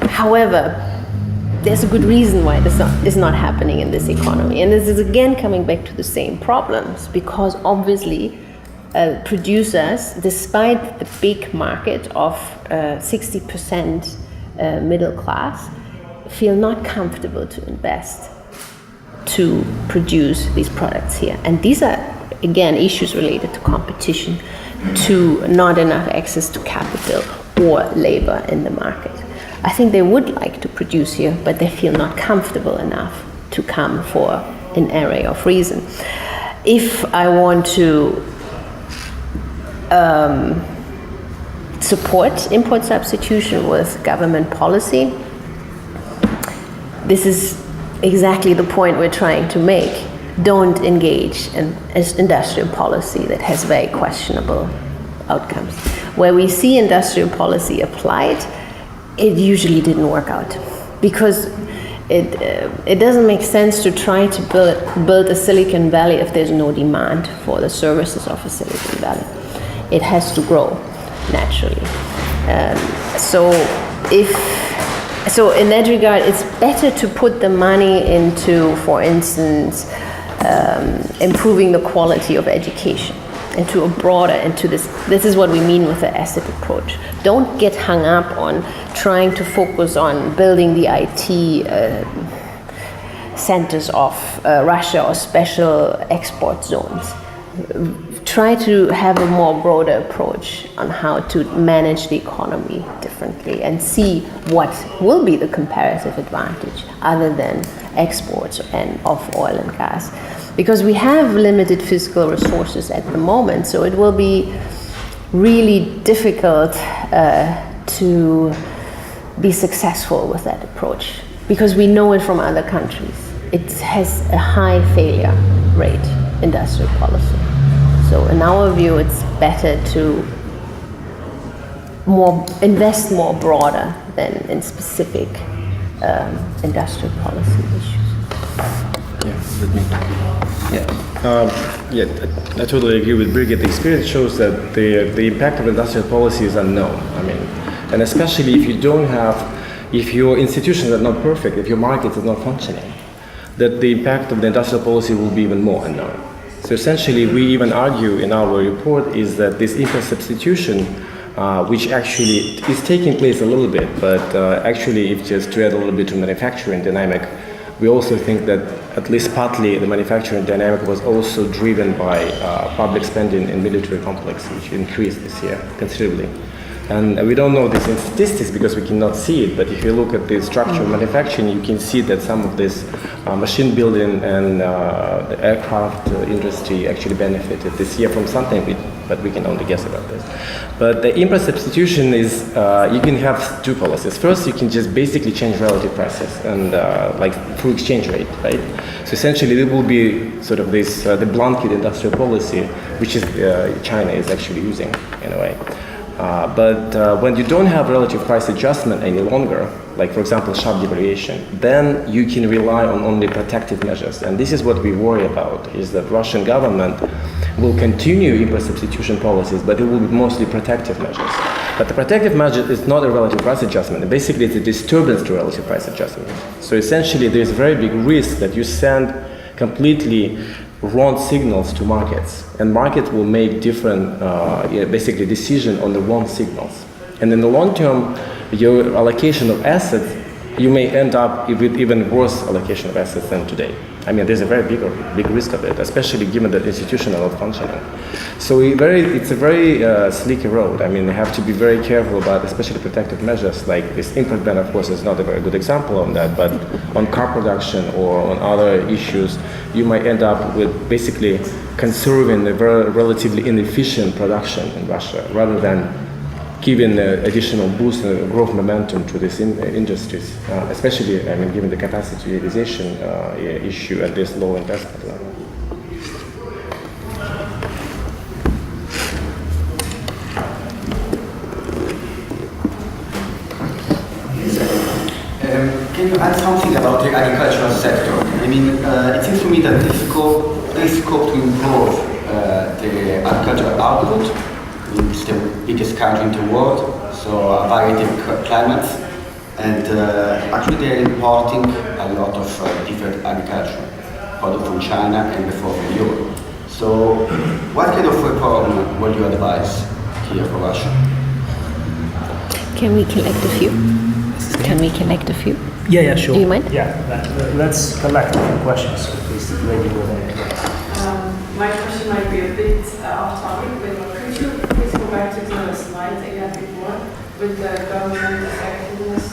However, there's a good reason why this is not happening in this economy. And this is again coming back to the same problems, because obviously producers, despite the big market of 60% middle class, feel not comfortable to invest to produce these products here. And these are, again, issues related to competition, to not enough access to capital or labor in the market. I think they would like to produce here, but they feel not comfortable enough to come for an array of reasons. If I want to support import substitution with government policy, this is exactly the point we're trying to make. Don't engage in industrial policy that has very questionable outcomes. Where we see industrial policy applied, it usually didn't work out, because it doesn't make sense to try to build a Silicon Valley if there's no demand for the services of a Silicon Valley. It has to grow naturally. So in that regard, it's better to put the money into, for instance, improving the quality of education, into a broader, into this is what we mean with the asset approach. Don't get hung up on trying to focus on building the IT centers of Russia or special export zones. Try to have a more broader approach on how to manage the economy differently and see what will be the comparative advantage other than exports and of oil and gas. Because we have limited fiscal resources at the moment, so it will be really difficult to be successful with that approach, because we know it from other countries. It has a high failure rate, industrial policy. So in our view, it's better to invest more broader than in specific industrial policy issues. I totally agree with Birgit. The experience shows that the impact of industrial policy is unknown. I mean, and especially if your institutions are not perfect, if your markets are not functioning, that the impact of the industrial policy will be even more unknown. So essentially, we even argue in our report is that this import substitution, which actually is taking place a little bit, but actually, if just to add a little bit to manufacturing dynamic, we also think that at least partly the manufacturing dynamic was also driven by public spending in military complex, which increased this year considerably. And we don't know this in statistics because we cannot see it, but if you look at the structure of manufacturing, you can see that some of this machine building and the aircraft industry actually benefited this year from something, but we can only guess about this. But the import substitution is, you can have two policies. First, you can just basically change relative prices and like through exchange rate, right? So essentially, it will be sort of this, the blanket industrial policy, which is China is actually using in a way. But when you don't have relative price adjustment any longer, like for example sharp devaluation, then you can rely on only protective measures. And this is what we worry about, is that Russian government will continue import substitution policies, but it will be mostly protective measures. But the protective measure is not a relative price adjustment. Basically, it's a disturbance to relative price adjustment. So essentially, there's a very big risk that you send completely wrong signals to markets, and markets will make different, basically decision on the wrong signals. And in the long term, your allocation of assets, you may end up with even worse allocation of assets than today. I mean, there's a very big risk of it, especially given that institutions are not functioning. So it's a very slicky road. I mean, you have to be very careful about especially protective measures, like this import ban, of course, is not a very good example on that, but on car production or on other issues, you might end up with basically conserving a very relatively inefficient production in Russia, rather than giving additional boost and growth momentum to these industries, especially, I mean, given the capacity utilization issue at this low investment level. Can you add something about the agricultural sector? I mean, it seems to me that there is scope to improve the agricultural output. It's the biggest country in the world, so a variety of climates, and actually they're importing a lot of different agriculture products from China and before from Europe. So what kind of reform would you advise here for Russia? Can we collect a few? Yeah, sure. Do you mind? Yeah, let's collect a few questions. Please, lady with My question might be a bit off topic, but could you please go back to the slide that you had before with the government effectiveness?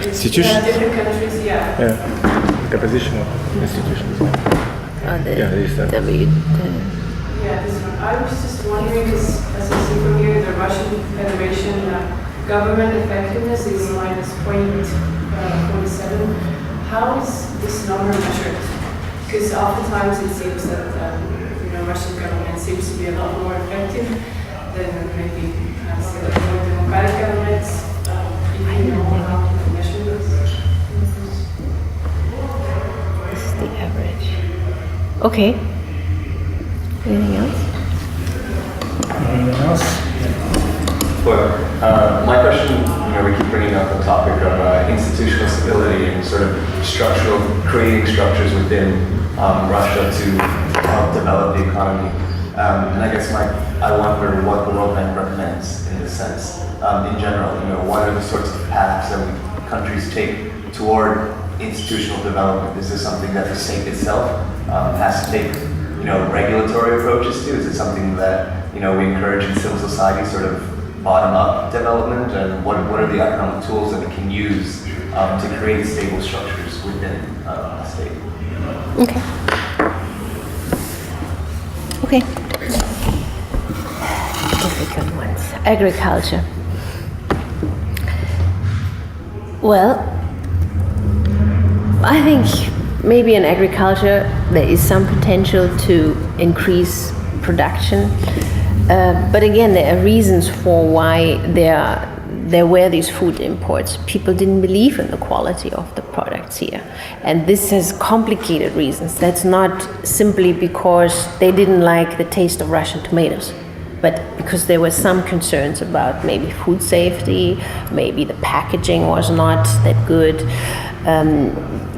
Institutions? Different countries, yeah. Yeah, composition of institutions. Yeah, this one. I was just wondering, because as I see from here, the Russian Federation government effectiveness is minus 0.47. How is this number measured? Because oftentimes it seems that Russian government seems to be a lot more effective than maybe say like more democratic governments. If you know how to measure this. This is the average. Okay. Anything else? Anything else? Well, my question, we keep bringing up the topic of institutional stability and sort of creating structures within Russia to help develop the economy. And I guess I wonder what the World Bank recommends in this sense. In general, what are the sorts of paths that countries take toward institutional development? Is this something that the state itself has to take, regulatory approaches to? Is it something that, we encourage in civil society, sort of bottom-up development? And what are the economic tools that we can use to create stable structures within a state? Okay. Difficult ones. Agriculture. Well, I think maybe in agriculture there is some potential to increase production, but again there are reasons for why there were these food imports. People didn't believe in the quality of the products here, and this has complicated reasons. That's not simply because they didn't like the taste of Russian tomatoes, but because there were some concerns about maybe food safety, maybe the packaging was not that good.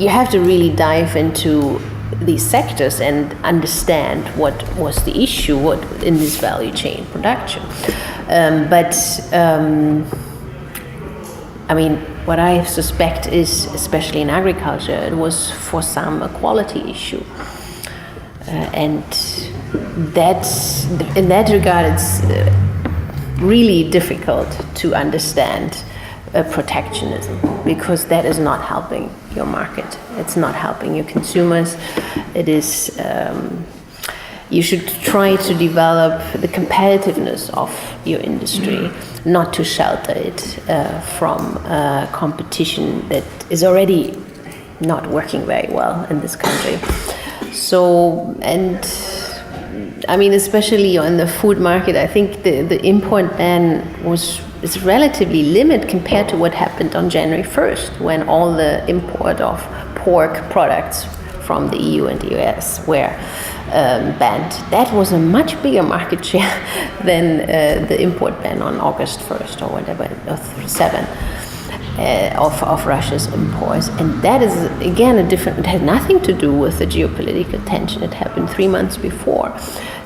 You have to really dive into these sectors and understand what was the issue, what in this value chain production. What I suspect is, especially in agriculture, it was for some a quality issue. And in that regard, it's really difficult to understand protectionism, because that is not helping your market. It's not helping your consumers. It is, you should try to develop the competitiveness of your industry, not to shelter it from competition that is already not working very well in this country. So, especially on the food market, I think the import ban is relatively limited compared to what happened on January 1st, when all the import of pork products from the EU and the US were banned. That was a much bigger market share than the import ban on August 1st or whatever, or 7. Of Russia's imports, and that is again it had nothing to do with the geopolitical tension. It happened 3 months before,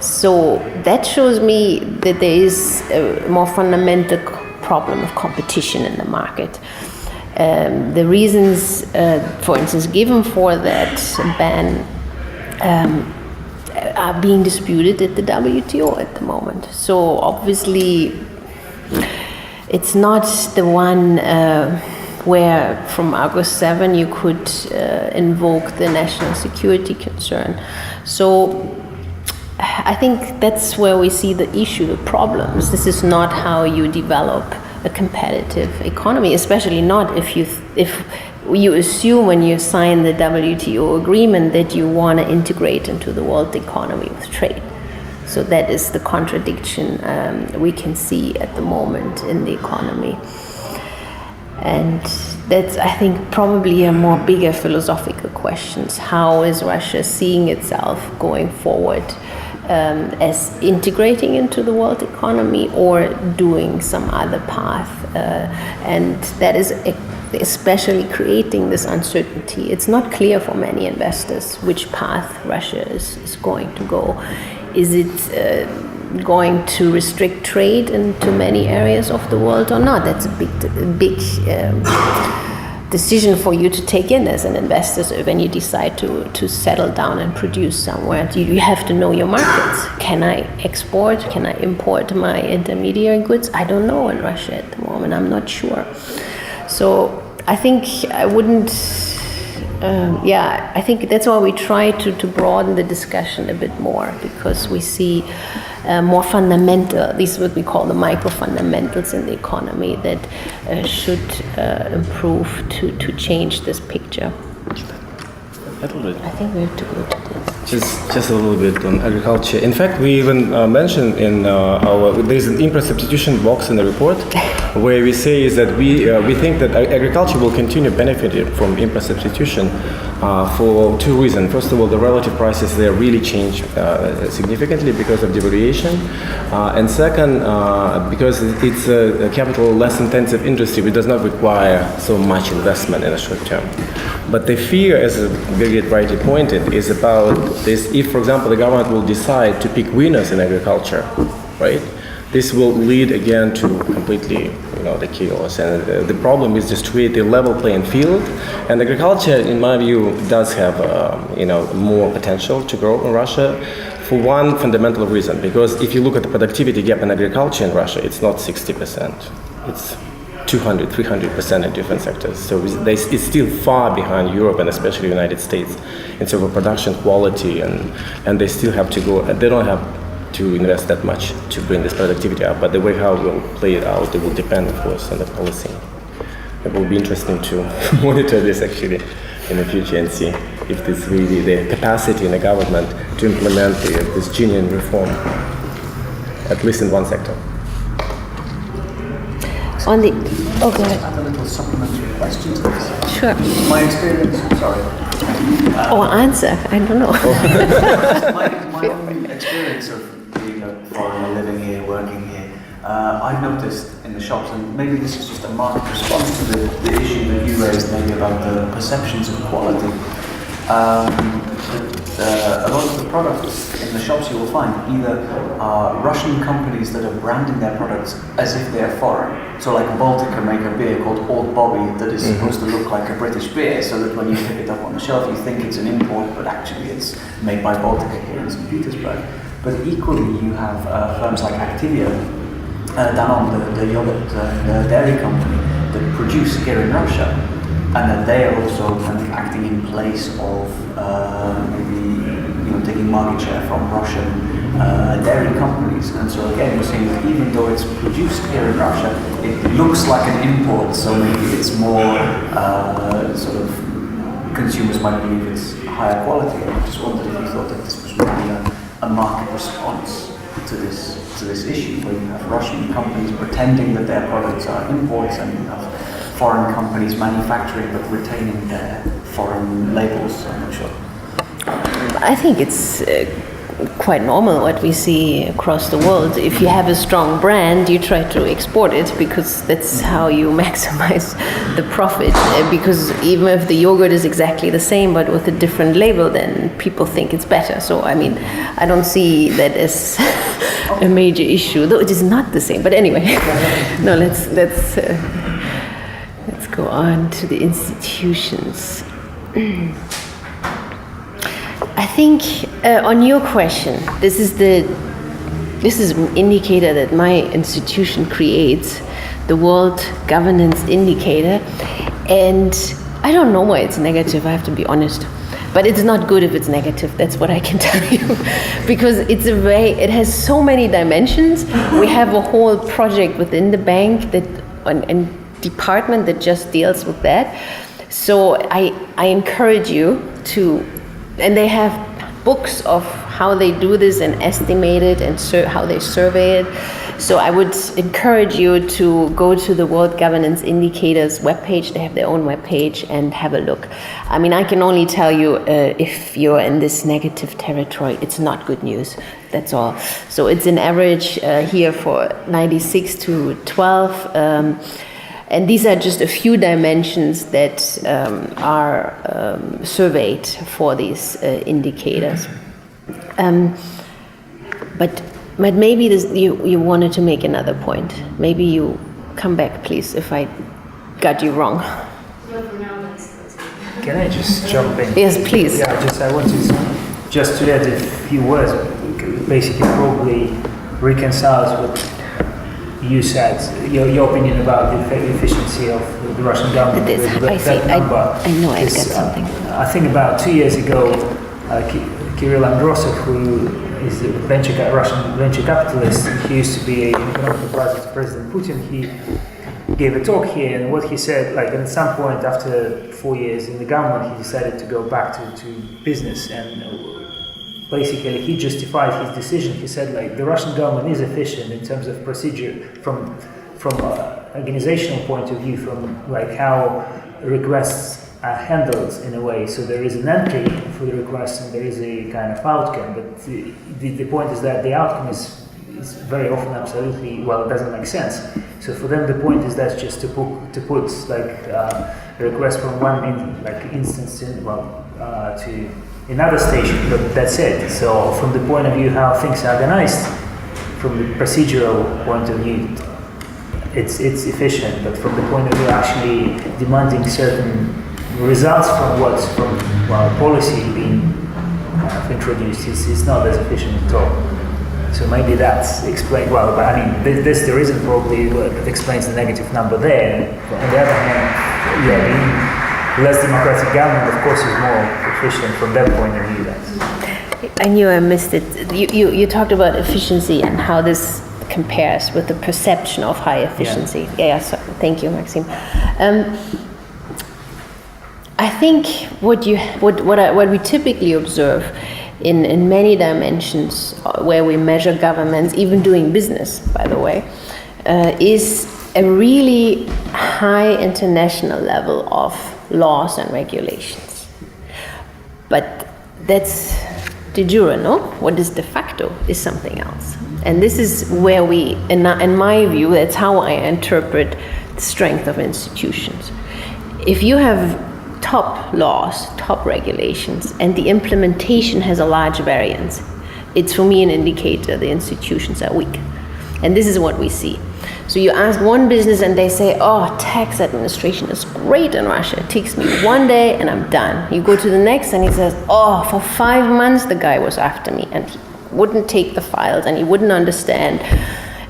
so that shows me that there is a more fundamental problem of competition in the market. The reasons, for instance, given for that ban are being disputed at the WTO at the moment. So obviously it's not the one where from August 7 you could invoke the national security concern. So I think that's where we see the issue, the problems. This is not how you develop a competitive economy, especially not if you assume when you sign the WTO agreement that you want to integrate into the world economy with trade. So that is the contradiction we can see at the moment in the economy. And that's, I think, probably a more bigger philosophical questions. How is Russia seeing itself going forward, as integrating into the world economy or doing some other path? And that is especially creating this uncertainty. It's not clear for many investors which path Russia is going to go. Is it going to restrict trade into many areas of the world or not? That's a big decision for you to take in as an investor when you decide to settle down and produce somewhere. You have to know your markets. Can I export? Can I import my intermediary goods? I don't know in Russia at the moment. I'm not sure. So I think I wouldn't... I think that's why we try to broaden the discussion a bit more, because we see more fundamental, these are what we call the micro fundamentals in the economy that should improve to change this picture. A little bit. I think we have to go to this. Just a little bit on agriculture. In fact, we even mentioned in there's an import substitution box in the report where we say is that we think that agriculture will continue benefiting from import substitution for two reasons. First of all, the relative prices there really change significantly because of devaluation, and second, because it's a capital less intensive industry, which does not require so much investment in the short term. But the fear, as Birgit rightly pointed, is about this: if, for example, the government will decide to pick winners in agriculture, right? This will lead again to completely, the chaos. And the problem is just create a level playing field. And agriculture, in my view, does have, more potential to grow in Russia for one fundamental reason. Because if you look at the productivity gap in agriculture in Russia, it's not 60%. It's 200, 300% in different sectors. So it's still far behind Europe and especially the United States in terms of production quality. And they still have to go, they don't have to invest that much to bring this productivity up, but the way how we'll play it out, it will depend, of course, on the policy. It will be interesting to monitor this actually in the future and see if this really the capacity in the government to implement this genuine reform, at least in one sector. Go ahead. Add a little supplementary question to this. Sure. My experience, sorry. Answer. I don't know. My own experience of being a foreigner, living here, working here, I've noticed in the shops, and maybe this is just a market response to the issue that you raised, maybe about the perceptions of quality. A lot of the products in the shops you will find either are Russian companies that are branding their products as if they're foreign. So like Baltica make a beer called Old Bobby that is supposed to look like a British beer, so that when you pick it up on the shelf you think it's an import, but actually it's made by Baltica here in St. Petersburg. But equally you have firms like Activia, Danone, the yogurt, the dairy company that produce here in Russia, and that they are also kind of acting in place of maybe taking market share from Russian dairy companies. And so again, we're seeing that even though it's produced here in Russia, it looks like an import. So maybe it's more sort of consumers might believe it's higher quality. And I just wondered if you thought that this was really a market response to this issue, where you have Russian companies pretending that their products are imports, and you have foreign companies manufacturing but retaining their foreign labels. I'm not sure. I think it's quite normal what we see across the world. If you have a strong brand, you try to export it because that's how you maximize the profit. Because even if the yogurt is exactly the same but with a different label, then people think it's better. So I don't see that as a major issue, though it is not the same. But anyway, no, let's go on to the institutions. I think on your question, this is an indicator that my institution creates, the World Governance Indicator, and I don't know why it's negative, I have to be honest. But it's not good if it's negative, that's what I can tell you. Because it has so many dimensions. We have a whole project within the bank and department that just deals with that. So I encourage you to, and they have books of how they do this and estimate it and how they survey it. So I would encourage you to go to the World Governance Indicators webpage. They have their own webpage and have a look. I can only tell you if you're in this negative territory, it's not good news. That's all. So it's an average here for 96 to 12. And these are just a few dimensions that are surveyed for these indicators. But maybe you wanted to make another point. Maybe you come back, please, if I got you wrong. Can I just jump in? Yes, please. Yeah, I wanted just to add a few words, basically probably reconciles what you said, your opinion about the efficiency of the Russian government. I know I got something. I think about 2 years ago, Kirill Androsov, who is a Russian venture capitalist, he used to be an economic advisor to President Putin. He gave a talk here, and what he said, at some point after 4 years in the government, he decided to go back to business, and basically he justified his decision. He said the Russian government is efficient in terms of procedure from organizational point of view, from how requests are handled in a way so there is an entry for the request and there is a kind of outcome, but the point is that the outcome is very often absolutely, well, it doesn't make sense. So for them the point is that just to put like a request from one instance to another station, but that's it. So from the point of view how things are organized, from the procedural point of view, it's efficient, but from the point of view actually demanding certain results from policy being introduced is not as efficient at all. So maybe that's explained well, but I mean this the reason probably that explains the negative number there. On the other hand, being less democratic government of course is more efficient from that point of view. I knew I missed it. You talked about efficiency and how this compares with the perception of high efficiency. So, thank you, Maxime. I think what we typically observe in many dimensions where we measure governments, even doing business, by the way, is a really high international level of laws and regulations. But that's de jure, no? What is de facto is something else. And this is where we, in my view, that's how I interpret the strength of institutions. If you have top laws, top regulations, and the implementation has a large variance, it's for me an indicator the institutions are weak. And this is what we see. So you ask one business and they say, oh, tax administration is great in Russia. It takes me one day and I'm done. You go to the next and he says, oh, for 5 months the guy was after me and he wouldn't take the files and he wouldn't understand.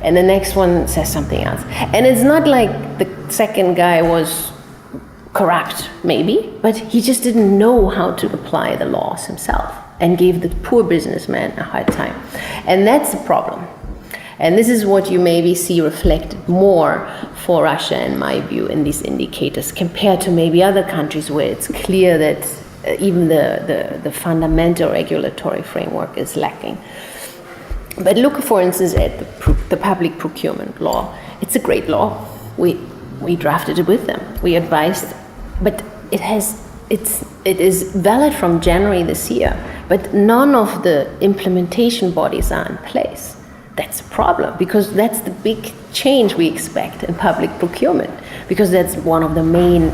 And the next one says something else. And it's not like the second guy was corrupt, maybe, but he just didn't know how to apply the laws himself and gave the poor businessman a hard time. And that's the problem. And this is what you maybe see reflected more for Russia, in my view, in these indicators, compared to maybe other countries where it's clear that even the fundamental regulatory framework is lacking. But look, for instance, at the public procurement law. It's a great law. We drafted it with them. We advised, but it is valid from January this year, but none of the implementation bodies are in place. That's a problem, because that's the big change we expect in public procurement, because that's one of the main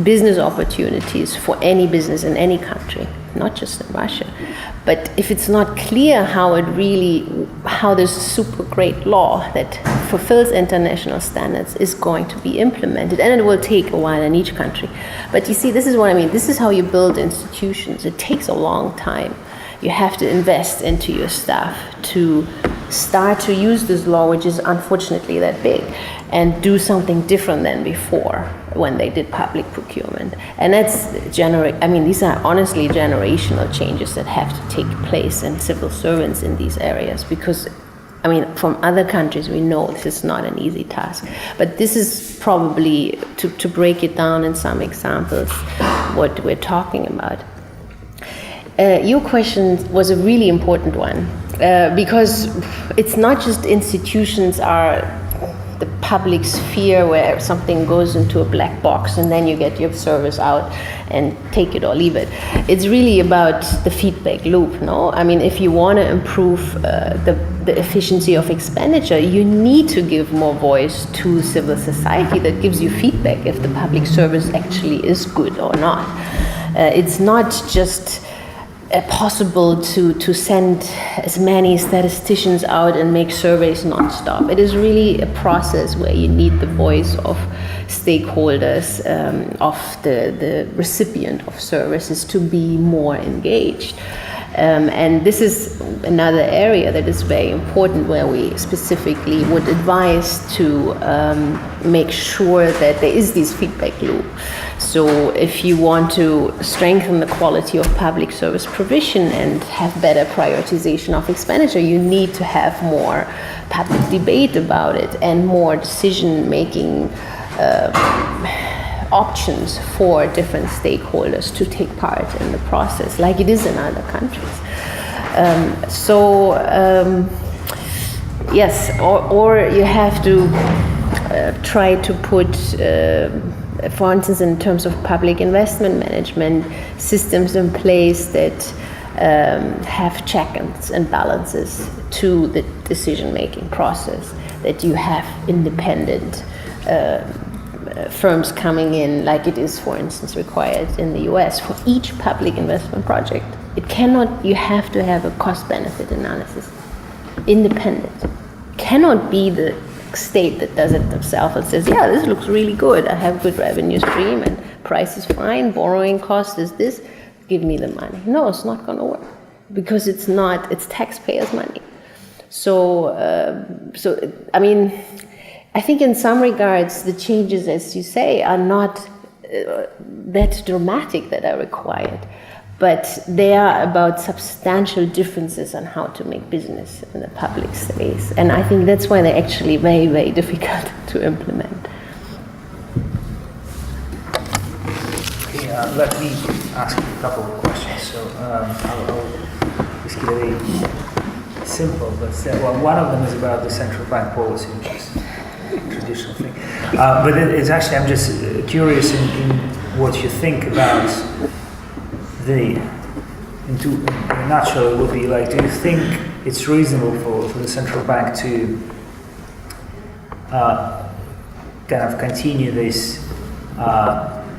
business opportunities for any business in any country, not just in Russia. But if it's not clear how this super great law that fulfills international standards is going to be implemented, and it will take a while in each country. But you see, this is what I mean. This is how you build institutions. It takes a long time. You have to invest into your staff to start to use this law, which is unfortunately that big, and do something different than before when they did public procurement. And that's these are honestly generational changes that have to take place in civil servants in these areas, because from other countries we know this is not an easy task. But this is probably, to break it down in some examples, what we're talking about. Your question was a really important one, because it's not just institutions are the public sphere where something goes into a black box and then you get your service out and take it or leave it. It's really about the feedback loop, no? If you want to improve the efficiency of expenditure, you need to give more voice to civil society that gives you feedback if the public service actually is good or not. It's not just possible to send as many statisticians out and make surveys non-stop. It is really a process where you need the voice of stakeholders, of the recipient of services to be more engaged. And this is another area that is very important, where we specifically would advise to make sure that there is this feedback loop. So if you want to strengthen the quality of public service provision and have better prioritization of expenditure, you need to have more public debate about it and more decision-making options for different stakeholders to take part in the process, like it is in other countries. Yes, or you have to try to put for instance, in terms of public investment management, systems in place that have checks and balances to the decision-making process, that you have independent firms coming in, like it is, for instance, required in the US for each public investment project. It cannot, you have to have a cost-benefit analysis, independent. Cannot be the state that does it themselves and says, yeah, this looks really good, I have good revenue stream and price is fine, borrowing cost is this, give me the money. No, it's not going to work because it's not, it's taxpayers' money. So, I mean, I think in some regards the changes, as you say, are not that dramatic that are required, but they are about substantial differences on how to make business in the public space. And I think that's why they're actually very, very difficult to implement. Okay, let me ask you a couple of questions. So I'll just get a very simple, but well, one of them is about the central bank policy, which is a traditional thing. But it's actually, I'm just curious in what you think about in a nutshell, it would be like, do you think it's reasonable for the central bank to kind of continue this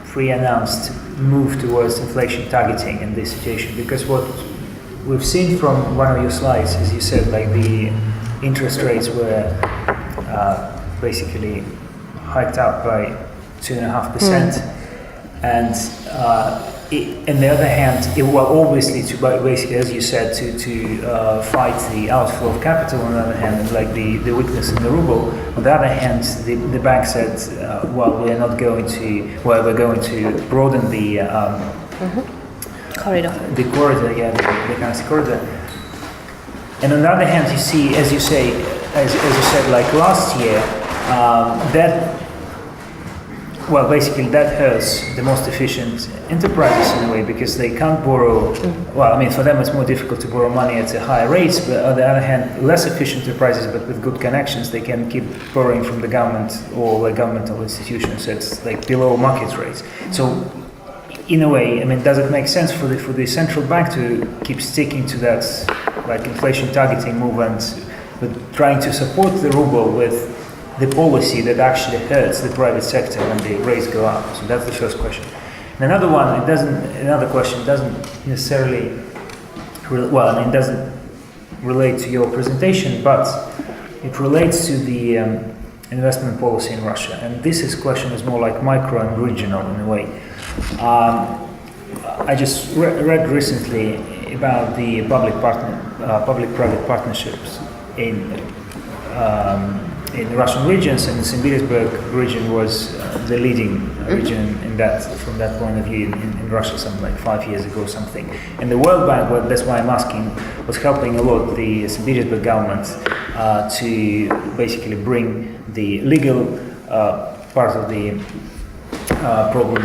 pre-announced move towards inflation targeting in this situation? Because what we've seen from one of your slides, as you said, like the interest rates were basically hiked up by 2.5%, and on the other hand, obviously to basically, as you said, to fight the outflow of capital. On the other hand, and like the weakness in the ruble. On the other hand, the bank said, we're going to broaden the corridor. The corridor, the currency corridor. And on the other hand, you see, as you say, as you said, like last year, basically that hurts the most efficient enterprises in a way, because they can't borrow. Well, I mean, for them it's more difficult to borrow money at a higher rates, but on the other hand, less efficient enterprises but with good connections, they can keep borrowing from the government or like governmental institutions. So it's like below market rates. So in a way, I mean, does it make sense for the central bank to keep sticking to that like inflation targeting movement, but trying to support the ruble with the policy that actually hurts the private sector when the rates go up? So that's the first question. And another question doesn't necessarily, it doesn't relate to your presentation, but it relates to the investment policy in Russia. And this question is more like micro and regional in a way. I just read recently about the public-private partnerships in the Russian regions, and the St. Petersburg region was the leading region in that, from that point of view in Russia, something like 5 years ago or something. And the World Bank, that's why I'm asking, was helping a lot the St. Petersburg government to basically bring the legal part of the problem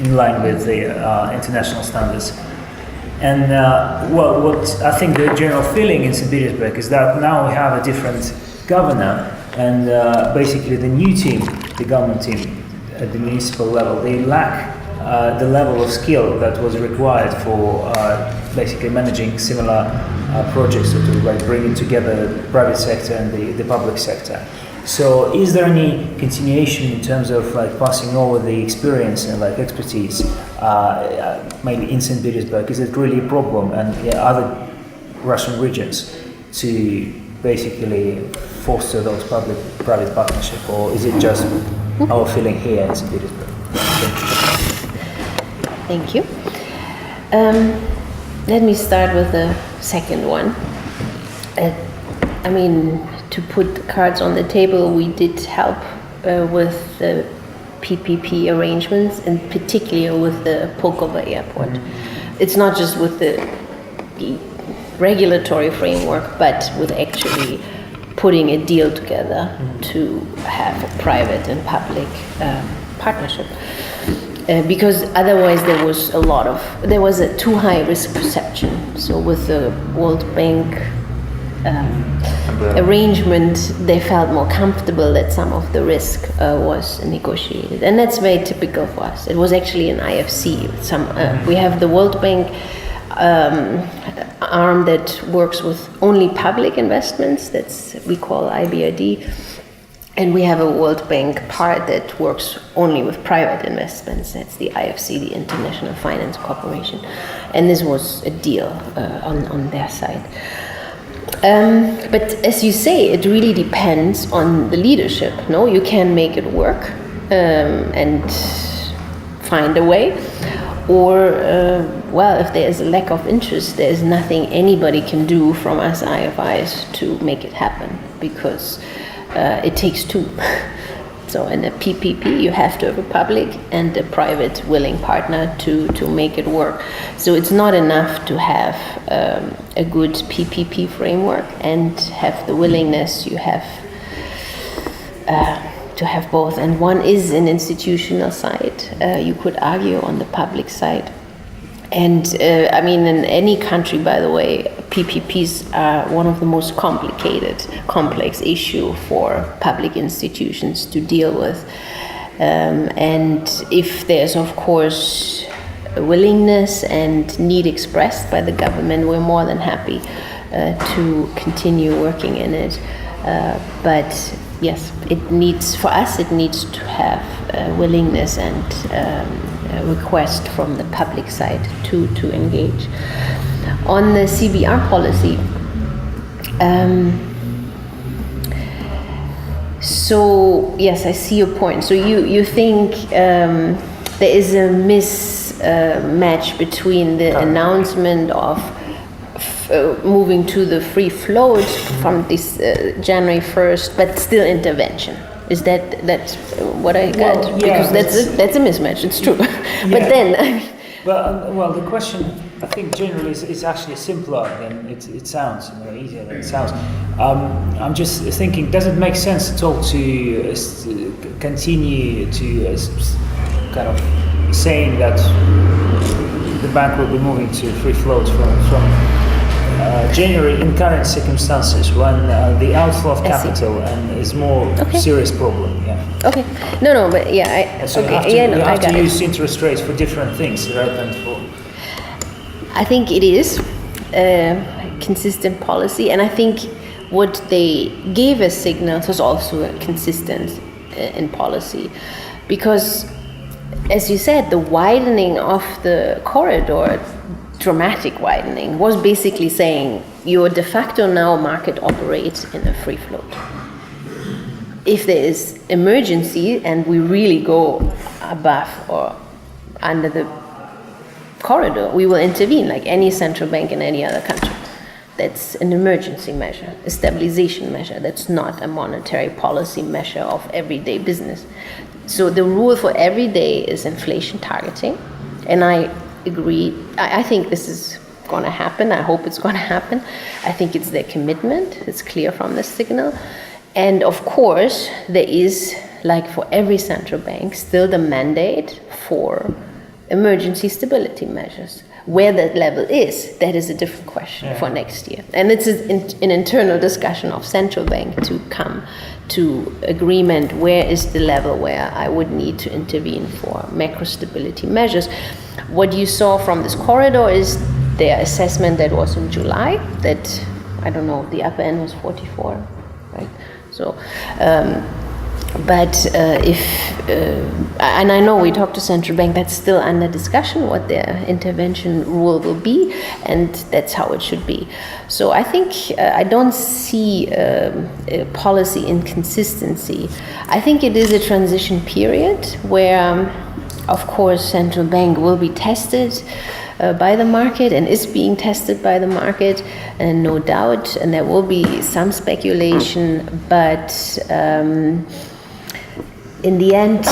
in line with the international standards. And what I think the general feeling in St. Petersburg is that now we have a different governor, and basically the new team, the government team at the municipal level, they lack the level of skill that was required for basically managing similar projects, so to like bringing together the private sector and the public sector. So is there any continuation in terms of like passing over the experience and like expertise maybe in St. Petersburg? Is it really a problem, and other Russian regions to basically foster those public-private partnership, or is it just our feeling here in St. Petersburg? Thank you. Let me start with the second one. I mean, to put cards on the table, we did help with the PPP arrangements, and particularly with the Pulkovo airport. It's not just with the regulatory framework, but with actually putting a deal together to have a private and public partnership. Because otherwise there was a too high risk perception. So with the World Bank arrangement, they felt more comfortable that some of the risk was negotiated, and that's very typical for us. It was actually an IFC. We have the World Bank arm that works with only public investments. We call IBRD. And we have a World Bank part that works only with private investments. That's the IFC, the International Finance Corporation. And this was a deal on their side. But as you say, it really depends on the leadership. No, you can make it work and find a way. Or, if there is a lack of interest, there is nothing anybody can do from us IFIs to make it happen, because it takes two. So in a PPP, you have to have a public and a private willing partner to make it work. So it's not enough to have a good PPP framework and have the willingness. You have to have both. And one is an institutional side. You could argue on the public side. And in any country, by the way, PPPs are one of the most complex issue for public institutions to deal with. And if there's, of course, a willingness and need expressed by the government, we're more than happy to continue working in it. But yes, it needs to have willingness and request from the public side to engage. On the CBR policy, so yes, I see your point. So you think there is a mismatch between the announcement of moving to the free float from this January 1st, but still intervention. Is that's what I got? Well, yeah, because that's a mismatch. It's true. Yeah. But then, well, the question I think generally is actually simpler than it sounds, easier than it sounds. I'm just thinking, does it make sense at all to continue to kind of saying that the bank will be moving to free float from January in current circumstances, when the outflow of capital is more serious problem? Yeah. Okay. No, but yeah. So you have to use interest rates for different things rather than for. I think it is a consistent policy, and I think what they gave as signals was also consistent in policy, because, as you said, the widening of the corridor, dramatic widening, was basically saying your de facto now market operates in a free float. If there is emergency and we really go above or under the corridor, we will intervene like any central bank in any other country. That's an emergency measure, a stabilization measure. That's not a monetary policy measure of everyday business. So the rule for every day is inflation targeting, and I agree. I think this is going to happen. I hope it's going to happen. I think it's their commitment. It's clear from the signal. And of course, there is, like for every central bank, still the mandate for emergency stability measures. Where that level is, that is a different question for next year. And it's an internal discussion of central bank to come to agreement. Where is the level where I would need to intervene for macro stability measures? What you saw from this corridor is their assessment that was in July, that, I don't know, the upper end was 44, right? So, and I know we talked to central bank, that's still under discussion what their intervention rule will be, and that's how it should be. So I think I don't see a policy inconsistency. I think it is a transition period where, of course, central bank will be tested by the market and is being tested by the market, and no doubt, and there will be some speculation, but in the end,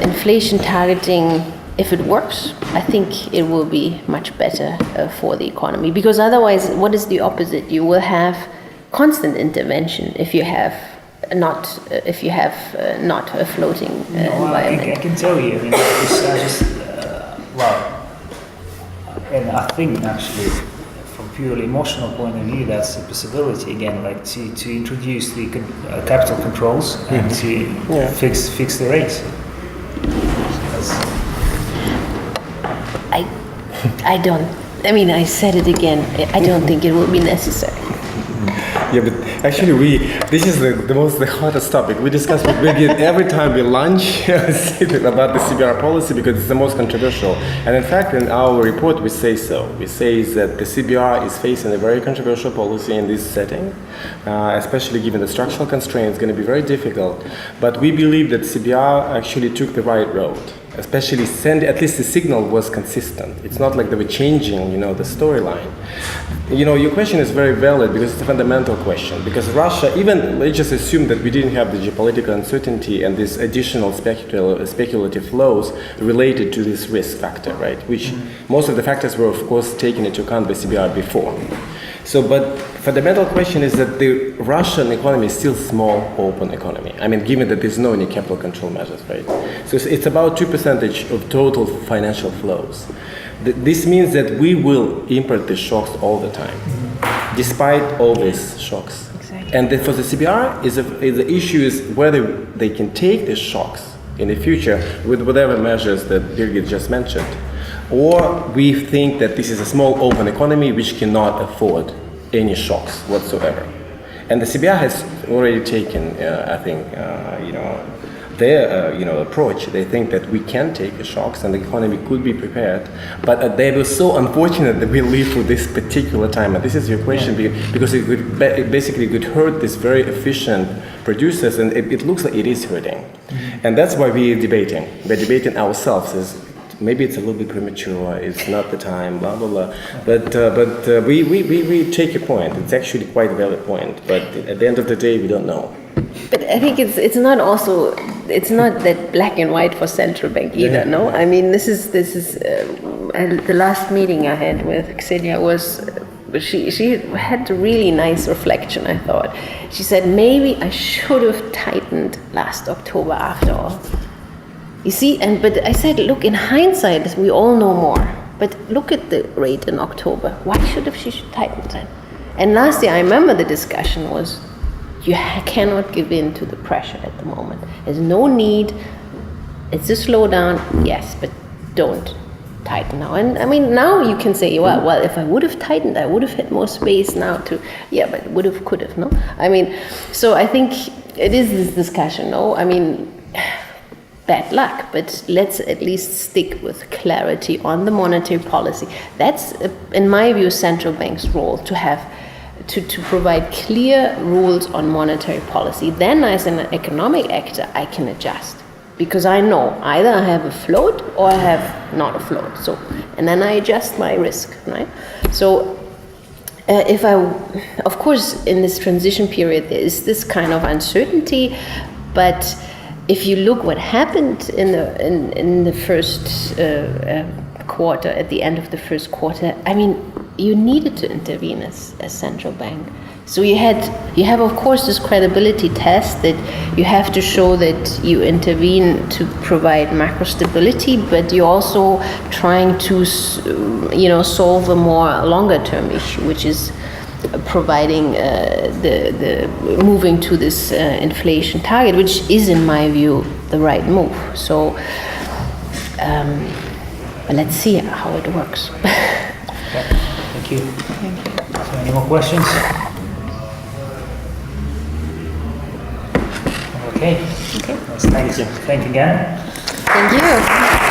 inflation targeting, if it works, I think it will be much better for the economy, because otherwise, what is the opposite? You will have constant intervention if you have not a floating environment. I can tell you, and I think actually, from purely emotional point of view, that's a possibility again, like to introduce the capital controls and to fix the rates. I don't. I mean, I said it again. I don't think it will be necessary. Yeah, but actually this is the hottest topic. We discuss with Birgit every time we lunch about the CBR policy because it's the most controversial. And in fact, in our report, we say so. We say that the CBR is facing a very controversial policy in this setting, especially given the structural constraints. It's going to be very difficult. But we believe that CBR actually took the right road. Especially at least the signal was consistent. It's not like they were changing, the storyline. Your question is very valid because it's a fundamental question. Because Russia, even let's just assume that we didn't have the geopolitical uncertainty and this additional speculative flows related to this risk factor, right? Which most of the factors were, of course, taken into account by CBR before. But fundamental question is that the Russian economy is still small, open economy. I mean, given that there's no any capital control measures, right? So it's about 2% of total financial flows. This means that we will import the shocks all the time, despite all these shocks. Exactly. And for the CBR, the issue is whether they can take the shocks in the future with whatever measures that Birgit just mentioned. Or we think that this is a small open economy which cannot afford any shocks whatsoever. And the CBR has already taken, I think, their approach. They think that we can take the shocks and the economy could be prepared. But they were so unfortunate that we live through this particular time. And this is your question because it could basically could hurt these very efficient producers, and it looks like it is hurting. And that's why we're debating. We're debating ourselves. Maybe it's a little bit premature, it's not the time, blah, blah, blah. But we take your point. It's actually quite a valid point. But at the end of the day, we don't know. But I think it's not that black and white for central bank either, no? I mean, this is the last meeting I had with Xenia was, she had a really nice reflection, I thought. She said, maybe I should have tightened last October after all. You see, but I said, look, in hindsight, we all know more. But look at the rate in October. Why should she tighten then? And last year, I remember the discussion was, you cannot give in to the pressure at the moment. There's no need. It's a slowdown, yes, but don't tighten now. And I mean, now you can say, well, if I would have tightened, I would have had more space now to, but would have, could have, no? I mean, so I think it is this discussion, no? I mean, bad luck, but let's at least stick with clarity on the monetary policy. That's, in my view, central bank's role to have to provide clear rules on monetary policy. Then, as an economic actor, I can adjust because I know either I have a float or I have not a float. So, and then I adjust my risk, right? So, of course, in this transition period, there is this kind of uncertainty, but if you look what happened in the first quarter, at the end of the first quarter, I mean, you needed to intervene as central bank. So you have of course this credibility test that you have to show that you intervene to provide macro stability, but you're also trying to solve a more longer term issue, which is providing the moving to this inflation target, which is in my view the right move. So let's see how it works. Thank you. So any more questions? Okay. Thank you again. Thank you.